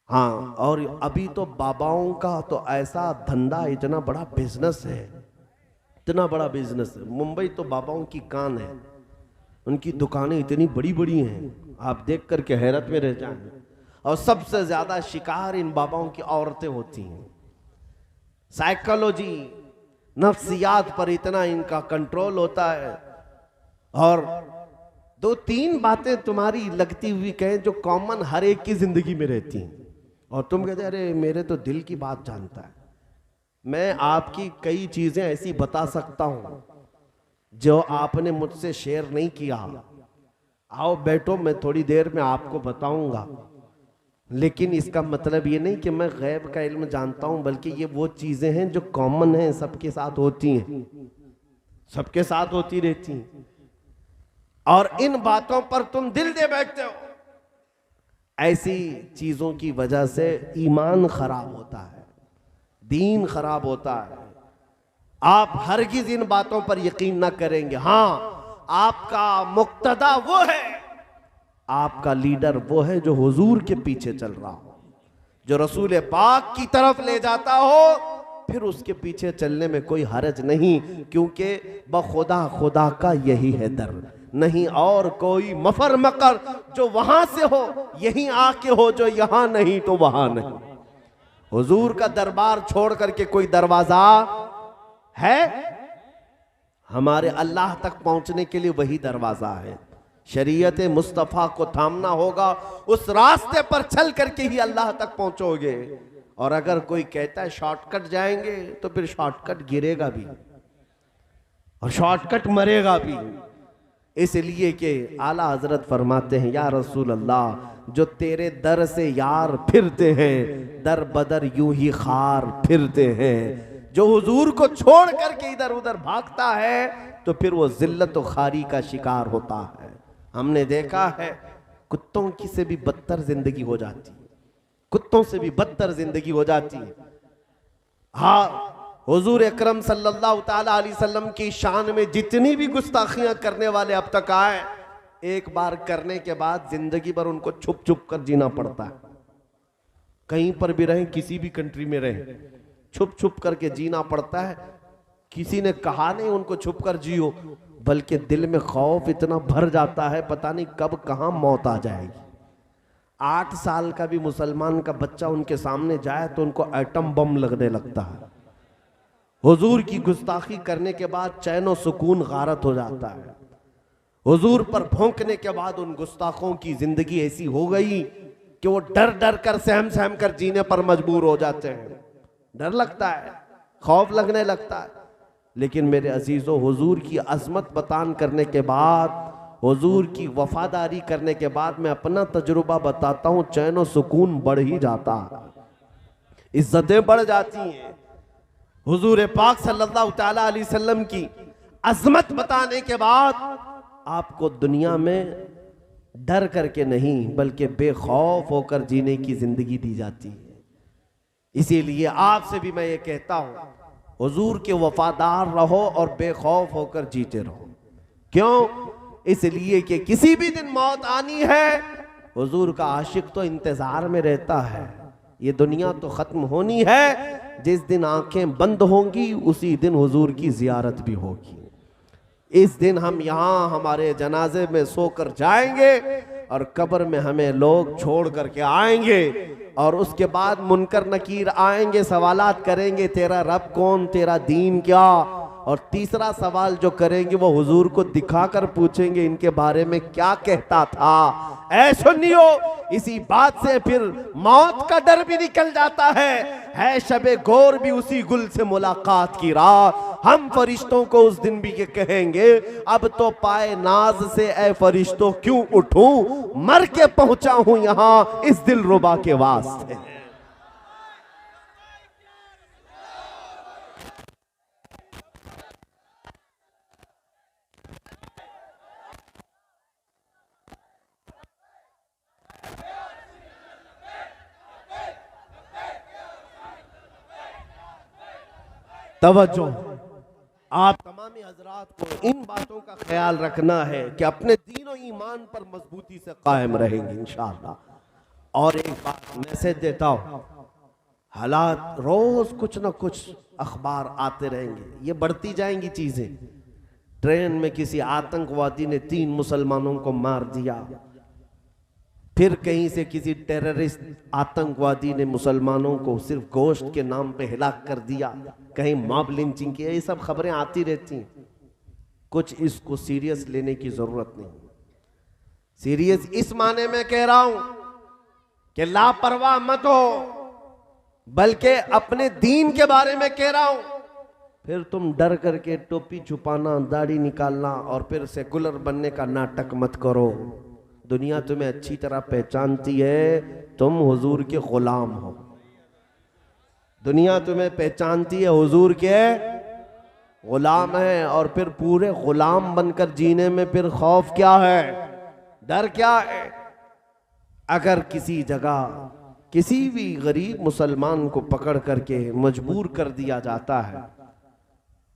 हाँ, और अभी तो बाबाओं का तो ऐसा धंधा, इतना बड़ा बिजनेस है, इतना बड़ा बिजनेस है। मुंबई तो बाबाओं की कान है, उनकी दुकानें इतनी बड़ी बड़ी हैं, आप देख करके हैरत में रह जाएंगे। और सबसे ज्यादा शिकार इन बाबाओं की औरतें होती हैं। साइकोलॉजी, नफ्सियात पर इतना इनका कंट्रोल होता है। और दो तीन बातें तुम्हारी लगती हुई कहें जो कॉमन हर एक की जिंदगी में रहती हैं, और तुम कहते अरे मेरे तो दिल की बात जानता है। मैं आपकी कई चीजें ऐसी बता सकता हूं जो आपने मुझसे शेयर नहीं किया। आओ बैठो, मैं थोड़ी देर में आपको बताऊंगा, लेकिन इसका मतलब ये नहीं कि मैं गैब का इल्म जानता हूं, बल्कि ये वो चीजें हैं जो कॉमन हैं, सबके साथ होती हैं, सबके साथ होती रहती हैं। और इन बातों पर तुम दिल दे बैठते हो। ऐसी चीजों की वजह से ईमान खराब होता है, दीन खराब होता है। आप हरगिज इन बातों पर यकीन ना करेंगे। हाँ, आपका मुक्तदा वो है, आपका लीडर वो है जो हुजूर के पीछे चल रहा हो, जो रसूल पाक की तरफ ले जाता हो, फिर उसके पीछे चलने में कोई हरज नहीं, क्योंकि बखुदा खुदा का यही है दर, नहीं और कोई मफर मकर जो वहां से हो यहीं आके हो, जो यहां नहीं तो वहां नहीं। हुजूर का दरबार छोड़ करके कोई दरवाजा है? हमारे अल्लाह तक पहुंचने के लिए वही दरवाजा है। शरीयत मुस्तफ़ा को थामना होगा, उस रास्ते पर चल करके ही अल्लाह तक पहुंचोगे। और अगर कोई कहता है शॉर्टकट जाएंगे, तो फिर शॉर्टकट गिरेगा भी और शॉर्टकट मरेगा भी। इसलिए कि आला हजरत फरमाते हैं, या रसूल अल्लाह, जो तेरे दर से यार फिरते हैं, दर बदर यूं ही खार फिरते हैं। जो हुजूर को छोड़ करके इधर उधर भागता है तो फिर वो जिल्लत और खारी का शिकार होता है। हमने देखा है कुत्तों की से भी बदतर जिंदगी हो जाती है, कुत्तों से भी बदतर जिंदगी हो जाती है। हाँ, हुजूर अकरम सल्लल्लाहु ताला अलैहि वसल्लम की शान में जितनी भी गुस्ताखियां करने वाले अब तक आए, एक बार करने के बाद जिंदगी भर उनको छुप छुप कर जीना पड़ता है। कहीं पर भी रहें, किसी भी कंट्री में रहें, छुप छुप करके जीना पड़ता है। किसी ने कहा नहीं उनको छुप कर जियो, बल्कि दिल में खौफ इतना भर जाता है, पता नहीं कब कहां मौत आ जाएगी। 8 साल का भी मुसलमान का बच्चा उनके सामने जाए तो उनको एटम बम लगने लगता है। हुजूर की गुस्ताखी करने के बाद चैन और सुकून गारत हो जाता है। हुजूर पर भौंकने के बाद उन गुस्ताखों की जिंदगी ऐसी हो गई कि वो डर डर कर सहम सहम कर जीने पर मजबूर हो जाते हैं। डर लगता है, खौफ लगने लगता है। लेकिन मेरे अजीजों, हुजूर की अजमत बयान करने के बाद, हुजूर की वफादारी करने के बाद मैं अपना तजुर्बा बताता हूं, चैन और सुकून बढ़ ही जाता है, इज्जतें बढ़ जाती हैं। हुजूर पाक सल्लल्लाहु ताला अलैहि वसल्लम की अजमत बताने के बाद आपको दुनिया में डर करके नहीं बल्कि बेखौफ होकर जीने की जिंदगी दी जाती है। इसीलिए आपसे भी मैं ये कहता हूं, हुजूर के वफादार रहो और बेखौफ होकर जीते रहो। क्यों? इसलिए कि किसी भी दिन मौत आनी है। हुजूर का आशिक तो इंतजार में रहता है। ये दुनिया तो खत्म होनी है। जिस दिन आंखें बंद होंगी उसी दिन हुजूर की जियारत भी होगी। इस दिन हम यहाँ हमारे जनाजे में सोकर जाएंगे और कब्र में हमें लोग छोड़ करके आएंगे और उसके बाद मुनकर नकीर आएंगे, सवालात करेंगे, तेरा रब कौन, तेरा दीन क्या। और तीसरा सवाल जो करेंगे वो हुजूर को दिखाकर पूछेंगे इनके बारे में क्या कहता था। ऐ सुनियो, इसी बात से फिर मौत का डर भी निकल जाता है शबे गौर भी उसी गुल से मुलाकात की रात। हम फरिश्तों को उस दिन भी ये कहेंगे, अब तो पाए नाज से ऐ फरिश्तों क्यों उठूं, मर के पहुंचा हूं यहां इस दिल रुबा के वास्ते। तवज्जो, आप तमामी हजरात को इन बातों का ख्याल रखना है कि अपने दीन और ईमान पर मजबूती से कायम रहेंगे इंशाअल्लाह। और एक बात मैसेज देता हूं, हालात रोज कुछ ना कुछ अखबार आते रहेंगे, ये बढ़ती जाएंगी चीजें। ट्रेन में किसी आतंकवादी ने 3 मुसलमानों को मार दिया, फिर कहीं से किसी टेररिस्ट आतंकवादी ने मुसलमानों को सिर्फ गोश्त के नाम पे हिलाक कर दिया, कहीं मॉब लिंचिंग किया, ये सब खबरें आती रहती हैं। कुछ इसको सीरियस लेने की जरूरत नहीं। सीरियस इस माने में कह रहा हूं कि लापरवाह मत हो, बल्कि अपने दीन के बारे में कह रहा हूं। फिर तुम डर करके टोपी छुपाना, दाढ़ी निकालना और फिर सेकुलर बनने का नाटक मत करो। दुनिया तुम्हें अच्छी तरह पहचानती है, तुम हुजूर के गुलाम हो। दुनिया तुम्हें पहचानती है हुजूर के गुलाम है, और फिर पूरे गुलाम बनकर जीने में फिर खौफ क्या है, डर क्या है। अगर किसी जगह किसी भी गरीब मुसलमान को पकड़ करके मजबूर कर दिया जाता है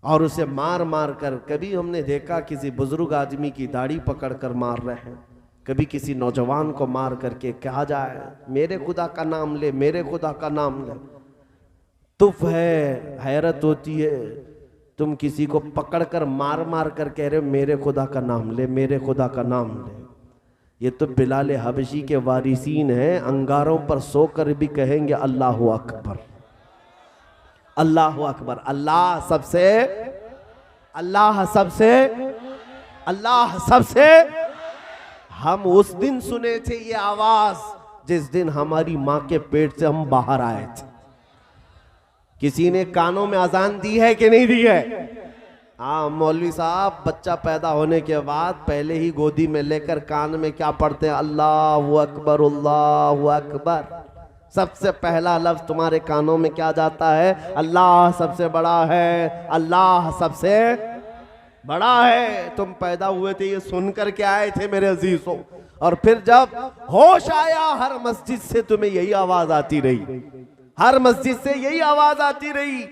और उसे मार मार कर, कभी हमने देखा किसी बुजुर्ग आदमी की दाढ़ी पकड़ कर मार रहे हैं, कभी किसी नौजवान को मार करके कहा जाए मेरे खुदा का नाम ले, मेरे खुदा का नाम ले। तुफ है, हैरत होती है, तुम किसी को पकड़कर मार मार कर कह रहे हो मेरे खुदा का नाम ले, मेरे खुदा का नाम ले। ये तो बिलाल हबशी के वारिसीन हैं, अंगारों पर सोकर भी कहेंगे अल्लाहु अकबर, अल्लाहु अकबर। अल्लाह सबसे, अल्लाह सबसे, अल्लाह सबसे। हम उस दिन सुने थे ये आवाज जिस दिन हमारी मां के पेट से हम बाहर आए थे। किसी ने कानों में अजान दी है कि नहीं दी है? हाँ, मौलवी साहब बच्चा पैदा होने के बाद पहले ही गोदी में लेकर कान में क्या पढ़ते हैं? अल्लाहु अकबर, अल्लाहु अकबर। सबसे पहला लफ्ज तुम्हारे कानों में क्या जाता है? अल्लाह सबसे बड़ा है, अल्लाह सबसे बड़ा है। तुम पैदा हुए थे ये सुनकर के आए थे मेरे अजीजों, और फिर जब होश आया हर मस्जिद से तुम्हें यही आवाज आती रही, हर मस्जिद से यही आवाज आती रही।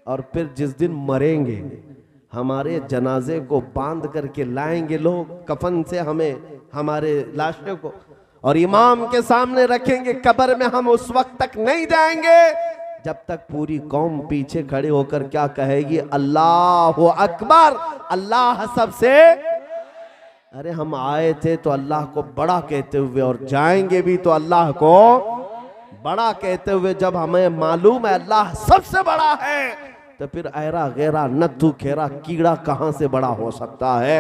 और फिर जिस दिन मरेंगे हमारे जनाजे को बांध करके लाएंगे लोग, कफन से हमें हमारे लाशों को, और इमाम के सामने रखेंगे कब्र में। हम उस वक्त तक नहीं जाएंगे जब तक पूरी कौम पीछे खड़े होकर क्या कहेगी? अल्लाहु अकबर, अल्लाह सबसे। अरे हम आए थे तो अल्लाह को बड़ा कहते हुए और जाएंगे भी तो अल्लाह को बड़ा कहते हुए। जब हमें मालूम है अल्लाह सबसे बड़ा है तो फिर ऐरा गैरा नत्थु खेरा कीड़ा कहां से बड़ा हो सकता है?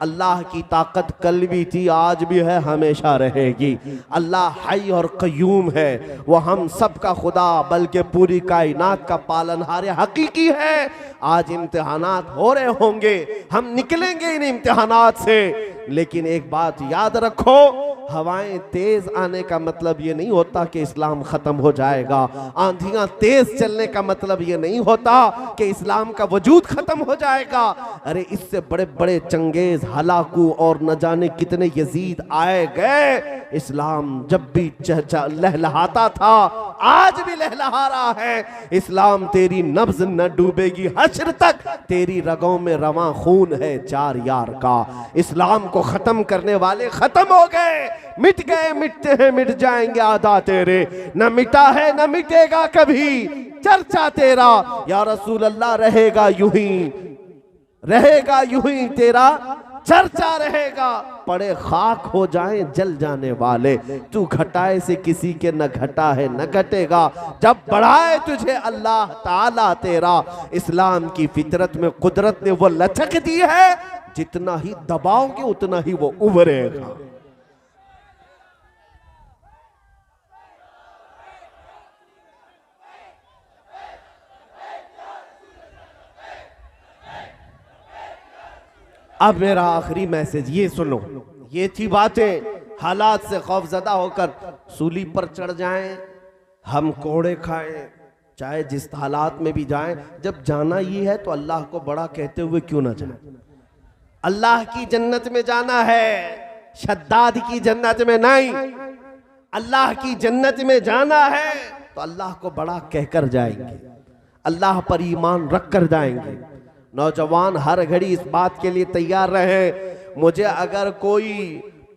अल्लाह की ताकत कल भी थी, आज भी है, हमेशा रहेगी। अल्लाह हई और कयूम है, वो हम सब का खुदा बल्कि पूरी कायनात का पालनहार हकीकी है। आज इम्तिहानात हो रहे होंगे, हम निकलेंगे इन इम्तिहानात से, लेकिन एक बात याद रखो, हवाएं तेज आने का मतलब ये नहीं होता कि इस्लाम खत्म हो जाएगा। आंधियां तेज चलने का मतलब ये नहीं होता कि इस्लाम का वजूद खत्म हो जाएगा। अरे इससे बड़े बड़े चंगेज, हलाकू और न जाने कितने यजीद आए गए। इस्लाम जब भी लहलहाता था, आज भी लहलहा रहा है। इस्लाम तेरी नब्ज न डूबेगी हश्र तक, तेरी रगों में रवां खून है चार यार का। इस्लाम को खत्म करने वाले खत्म हो गए, मिट गए, मिटते हैं, मिट जाएंगे आदा तेरे। न मिटा है न मिटेगा कभी चर्चा तेरा, या रसूल अल्लाह रहेगा यूं ही, रहेगा यूं ही तेरा चर्चा रहेगा। पड़े खाक हो जाएं जल जाने वाले, तू घटाए से किसी के न घटा है न घटेगा। जब बढ़ाए तुझे अल्लाह ताला तेरा, इस्लाम की फितरत में कुदरत ने वो लचक दी है, जितना ही दबाओगे उतना ही वो उभरेगा। अब मेरा आखिरी मैसेज ये सुनो। ये थी बातें, हालात से खौफजदा होकर सूली पर चढ़ जाएं, हम कोड़े खाएं, चाहे जिस हालात में भी जाएं। जब जाना ही है तो अल्लाह को बड़ा कहते हुए क्यों ना जाए। अल्लाह की जन्नत में जाना है, शद्दाद की जन्नत में नहीं। अल्लाह की जन्नत में जाना है तो अल्लाह को बड़ा कहकर जाएंगे, अल्लाह पर ईमान रख कर जाएंगे। नौजवान हर घड़ी इस बात के लिए तैयार रहे, मुझे अगर कोई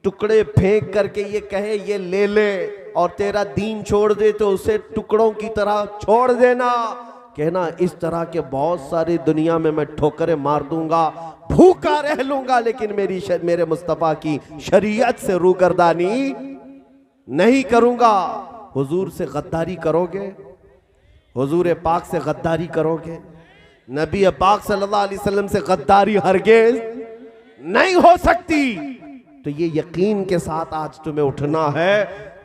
टुकड़े फेंक करके ये कहे ये ले ले और तेरा दीन छोड़ दे तो उसे टुकड़ों की तरह छोड़ देना। कहना इस तरह के बहुत सारी दुनिया में मैं ठोकरें मार दूंगा, भूखा रह लूंगा, लेकिन मेरे मुस्तफा की शरीयत से रूगर्दानी नहीं करूंगा। हुजूर से गद्दारी करोगे, हुजूर पाक से गद्दारी करोगे, नबी पाक सल्लल्लाहु अलैहि वसल्लम से गद्दारी हरगिज़ नहीं हो सकती। तो ये यकीन के साथ आज तुम्हें उठना है।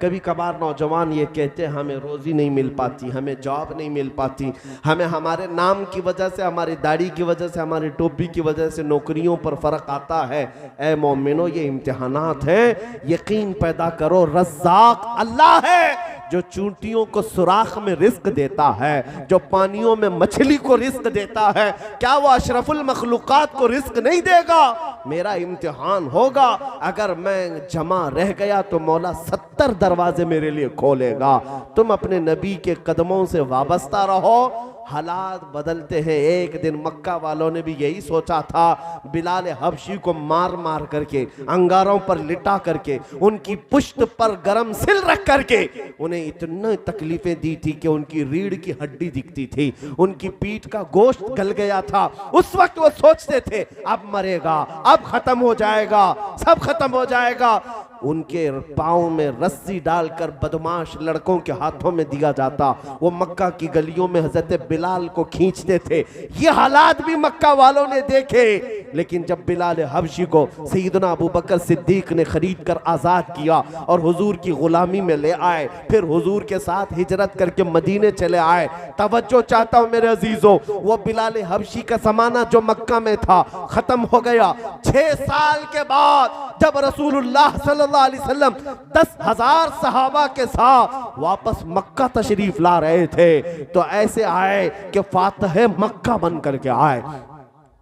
कभी कभार नौजवान ये कहते हैं हमें रोजी नहीं मिल पाती, हमें जॉब नहीं मिल पाती, हमें हमारे नाम की वजह से, हमारी दाढ़ी की वजह से, हमारी टोपी की वजह से नौकरियों पर फर्क आता है। ए मोमिनो, ये इम्तिहानात हैं। यकीन पैदा करो, रज़्ज़ाक़ अल्लाह है जो चूंटियों को सुराख में रिस्क देता है, जो पानियों में मछली को रिस्क देता है। क्या वो अशरफुल मखलूकात को रिस्क नहीं देगा? मेरा इम्तिहान होगा, अगर मैं जमा रह गया तो मौला 70 दरवाजे मेरे लिए खोलेगा। तुम अपने नबी के कदमों से वाबस्ता रहो। हालात बदलते हैं। एक दिन मक्का वालों ने भी यही सोचा था, बिलाल हबशी को मार मार करके, अंगारों पर लिटा करके, उनकी पुश्त पर गरम सिल रख करके उन्हें इतनी तकलीफें दी थी कि उनकी रीढ़ की हड्डी दिखती थी, उनकी पीठ का गोश्त गल गया था। उस वक्त वो सोचते थे अब मरेगा, अब खत्म हो जाएगा, सब खत्म हो जाएगा। उनके पाँव में रस्सी डालकर बदमाश लड़कों के हाथों में दिया जाता, वो मक्का की गलियों में हजरत बिलाल को खींचते थे। ये हालात भी मक्का वालों ने देखे, लेकिन जब बिलाल हबशी को सैयदना अबू बकर सिद्दीक ने खरीद कर आज़ाद किया और हुजूर की गुलामी में ले आए, फिर हुजूर के साथ हिजरत करके मदीने चले आए। तवज्जो चाहता हूँ मेरे अजीजों, वो बिलाल हबशी का ज़माना जो मक्का में था खत्म हो गया। 6 साल के बाद जब रसूलुल्लाह सल्लल्लाहु अलैहि वसल्लम 10,000 सहाबा के साथ वापस मक्का तशरीफ ला रहे थे, तो ऐसे आए कि फातह मक्का बन करके आए।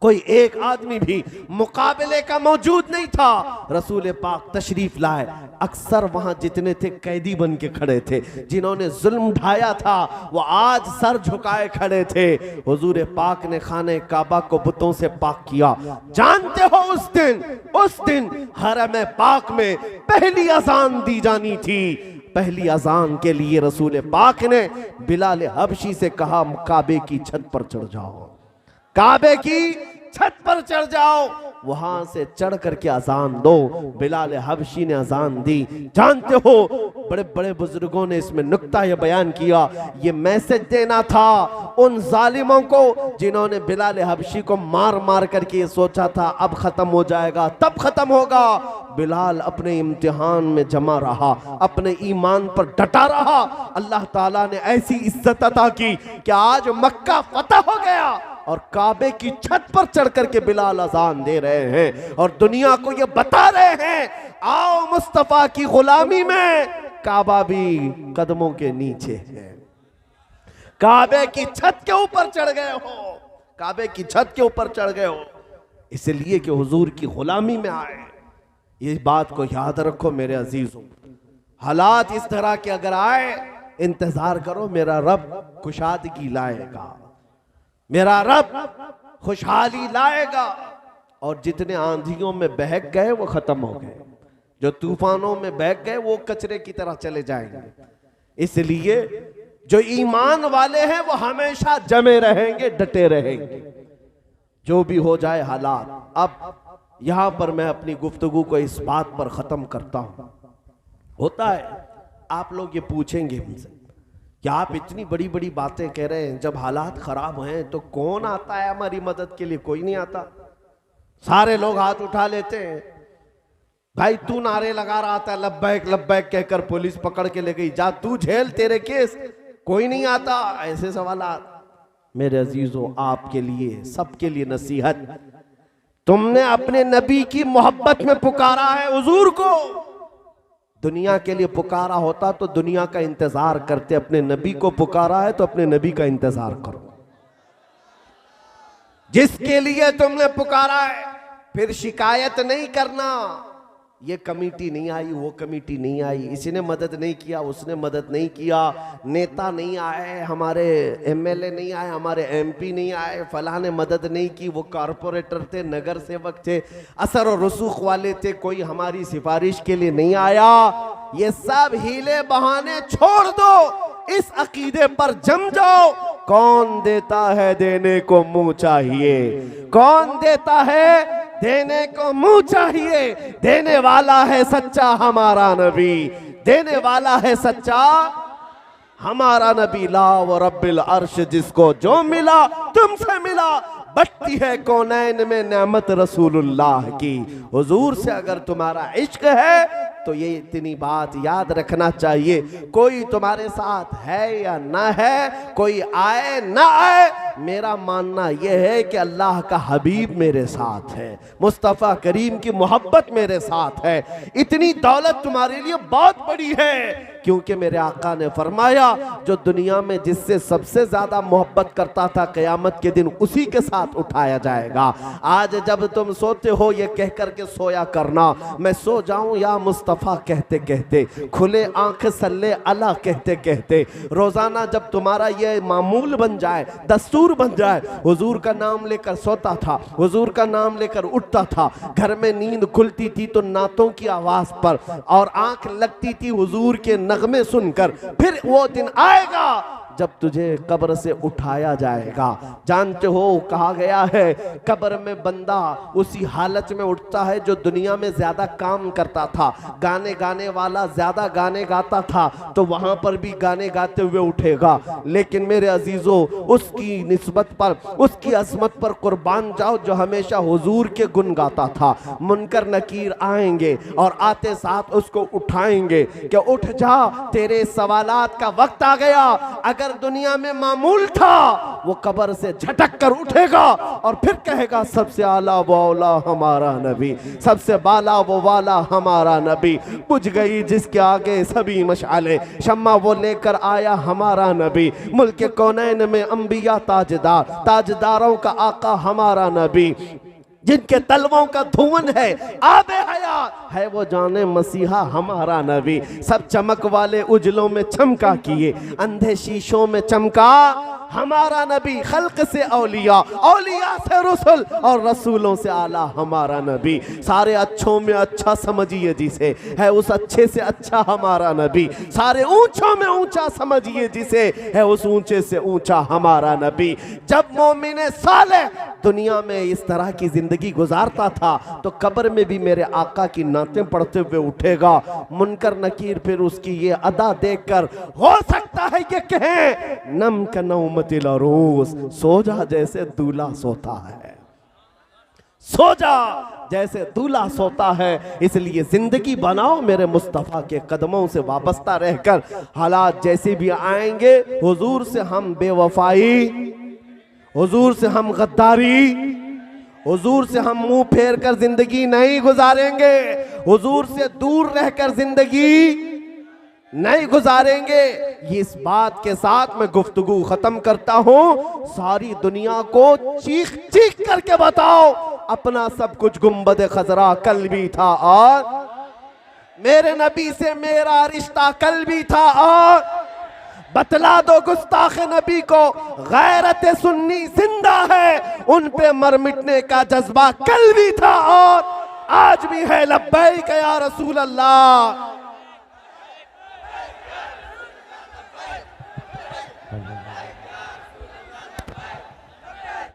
कोई एक आदमी भी मुकाबले का मौजूद नहीं था। रसूल पाक तशरीफ लाए, अक्सर वहां जितने थे कैदी बन के खड़े थे, जिन्होंने जुल्म ढाया था वो आज सर झुकाए खड़े थे। हुजूर पाक ने खाने काबा को बुतों से पाक किया। जानते हो उस दिन हरम पाक में पहली अजान दी जानी थी। पहली अजान के लिए रसूल पाक ने बिलाल हबशी से कहा काबे की छत पर चढ़ जाओ, काबे की छत पर चढ़ जाओ, वहां से चढ़ करके अजान दो। बिलाल हबशी ने अजान दी। जानते हो बड़े बड़े बुजुर्गों ने इसमें नुक्ता ये बयान किया, ये मैसेज देना था उन जालिमों को जिन्होंने बिलाल हबशी को मार मार करके ये सोचा था अब खत्म हो जाएगा, तब खत्म होगा। बिलाल अपने इम्तिहान में जमा रहा, अपने ईमान पर डटा रहा। अल्लाह ताला ने ऐसी इज्जत अता की कि आज मक्का फतह हो गया और काबे की छत पर चढ़ करके बिलाल अजान दे रहे हैं और दुनिया को ये बता रहे हैं आओ मुस्तफा की गुलामी में, काबा भी कदमों के नीचे है, काबे की छत के ऊपर चढ़ गए हो। काबे की छत के ऊपर चढ़ गए हो, इसलिए कि हुजूर की गुलामी में आए। ये बात को याद रखो मेरे अजीजों, हालात इस तरह के अगर आए, इंतजार करो, मेरा रब खुशादगी लाएगा, मेरा रब खुशहाली लाएगा। और जितने आंधियों में बहक गए वो खत्म हो गए, जो तूफानों में बहक गए वो कचरे की तरह चले जाएंगे। इसलिए जो ईमान वाले हैं वो हमेशा जमे रहेंगे, डटे रहेंगे, जो भी हो जाए हालात। अब यहां पर मैं अपनी गुफ्तगू को इस बात पर खत्म करता हूं। होता है आप लोग ये पूछेंगे हमसे कि आप इतनी बड़ी बड़ी बातें कह रहे हैं, जब हालात खराब हैं तो कौन आता है हमारी मदद के लिए? कोई नहीं आता। सारे लोग हाथ उठा लेते हैं, भाई तू नारे लगा रहा था लब्बैक लब्बैक कहकर पुलिस पकड़ के ले गई, जा तू झेल तेरे केस, कोई नहीं आता। ऐसे सवालात। मेरे अजीजों, आपके लिए, सबके लिए नसीहत, तुमने अपने नबी की मोहब्बत में पुकारा है हुजूर को, दुनिया के लिए पुकारा होता तो दुनिया का इंतजार करते, अपने नबी को पुकारा है तो अपने नबी का इंतजार करो। जिसके लिए तुमने पुकारा है फिर शिकायत नहीं करना, ये कमेटी नहीं आई, वो कमेटी नहीं आई, इसने मदद नहीं किया, उसने मदद नहीं किया, नेता नहीं आए, हमारे एमएलए नहीं आए, हमारे एमपी नहीं आए, फलां ने मदद नहीं की, वो कारपोरेटर थे, नगर सेवक थे, असर और रसूख वाले थे, कोई हमारी सिफारिश के लिए नहीं आया। ये सब हीले बहाने छोड़ दो, इस अकीदे पर जम जाओ। कौन देता है देने को मुंह चाहिए, कौन देता है देने को मुंह चाहिए, देने वाला है सच्चा हमारा नबी, देने वाला है सच्चा हमारा नबी। ला व रब्बिल अर्श, जिसको जो मिला तुमसे मिला, बटती है कौनैन में नेमत रसूलुल्लाह की। हुजूर से अगर तुम्हारा इश्क है तो ये इतनी बात याद रखना चाहिए, कोई तुम्हारे साथ है या ना है, कोई आए ना आए, मेरा मानना यह है कि अल्लाह का हबीब मेरे साथ है, मुस्तफ़ा करीम की मोहब्बत मेरे साथ है। इतनी दौलत तुम्हारे लिए बहुत बड़ी है, क्योंकि मेरे आका ने फरमाया जो दुनिया में जिससे सबसे ज्यादा मोहब्बत करता था, क़यामत के दिन उसी के साथ उठाया जाएगा। आज जब तुम सोते हो ये कह करके सोया करना, मैं सो जाऊं या मुस्तफ़ा कहते कहते, खुले आंख सल्ले अला कहते कहते, रोजाना जब तुम्हारा ये मामूल बन जाए, दस्तूर बन जाए, हुजूर का नाम लेकर सोता था, हुजूर का नाम लेकर उठता था, घर में नींद खुलती थी तो नातों की आवाज पर, और आंख लगती थी हुजूर के नगमे सुनकर। फिर वो दिन आएगा जब तुझे कब्र से उठाया जाएगा। जानते हो कहा गया है कब्र में बंदा उसी हालत में उठता है जो दुनिया में ज्यादा काम करता था। गाने गाने वाला ज्यादा गाने गाता था तो वहां पर भी गाने गाते हुए उठेगा, लेकिन मेरे अजीजों उसकी निस्बत पर, उसकी अजमत पर कुर्बान जाओ जो हमेशा हुजूर के गुन गाता था। मुनकर नकीर आएंगे और आते साथ उसको उठाएंगे कि उठ जा, तेरे सवालात का वक्त आ गया। अगर दुनिया में मामूल था, वो कब्र से झटक कर उठेगा और फिर कहेगा सबसे आला वो औला हमारा नबी, सबसे बाला वो वाला हमारा नबी। बुझ गई जिसके आगे सभी मशाले, शम्मा वो लेकर आया हमारा नबी। मुल्क कौनैन में अंबिया ताजदार, ताजदारों का आका हमारा नबी। जिनके तलवों का धुवन है आबे हयात है, वो जाने मसीहा हमारा नबी। सब चमक वाले उजलों में चमका किए, अंधे शीशों में चमका हमारा नबी। खल्क से औलिया, औलिया से रसूल और रसूलों से आला हमारा नबी। सारे अच्छों में अच्छा समझिए जिसे, है उस अच्छे से अच्छा हमारा नबी। सारे ऊंचों में ऊंचा समझिए जिसे, है उस ऊंचे से ऊंचा हमारा नबी। जब मोमिने साले दुनिया में इस तरह की जिंदगी गुजारता था तो कब्र में भी मेरे आका की नातें पढ़ते हुए उठेगा। मुनकर नकीर फिर उसकी ये अदा देखकर हो सकता है कि कहें नम का नौमतिल अरूस, सो जा जैसे दूल्हा सोता है, सो जा जैसे दूल्हा सोता है। इसलिए जिंदगी बनाओ मेरे मुस्तफ़ा के कदमों से वाबस्ता रहकर। हालात जैसे भी आएंगे, हुजूर से हम बेवफाई, हुजूर से हम गद्दारी, हुजूर से हम मुंह फेर कर जिंदगी नहीं गुजारेंगे। हुजूर से दूर रहकर जिंदगी नहीं गुजारेंगे। इस बात के साथ मैं गुफ्तगू खत्म करता हूं। सारी दुनिया को चीख चीख करके बताओ, अपना सब कुछ गुंबद खजरा कल भी था और मेरे नबी से मेरा रिश्ता कल भी था, और बतला दो गुस्ताख नबी को गैरत सुन्नी जिंदा है, उन पे मर मिटने का जज्बा कल भी था और आज भी है। लब्बैक या रसूल अल्लाह।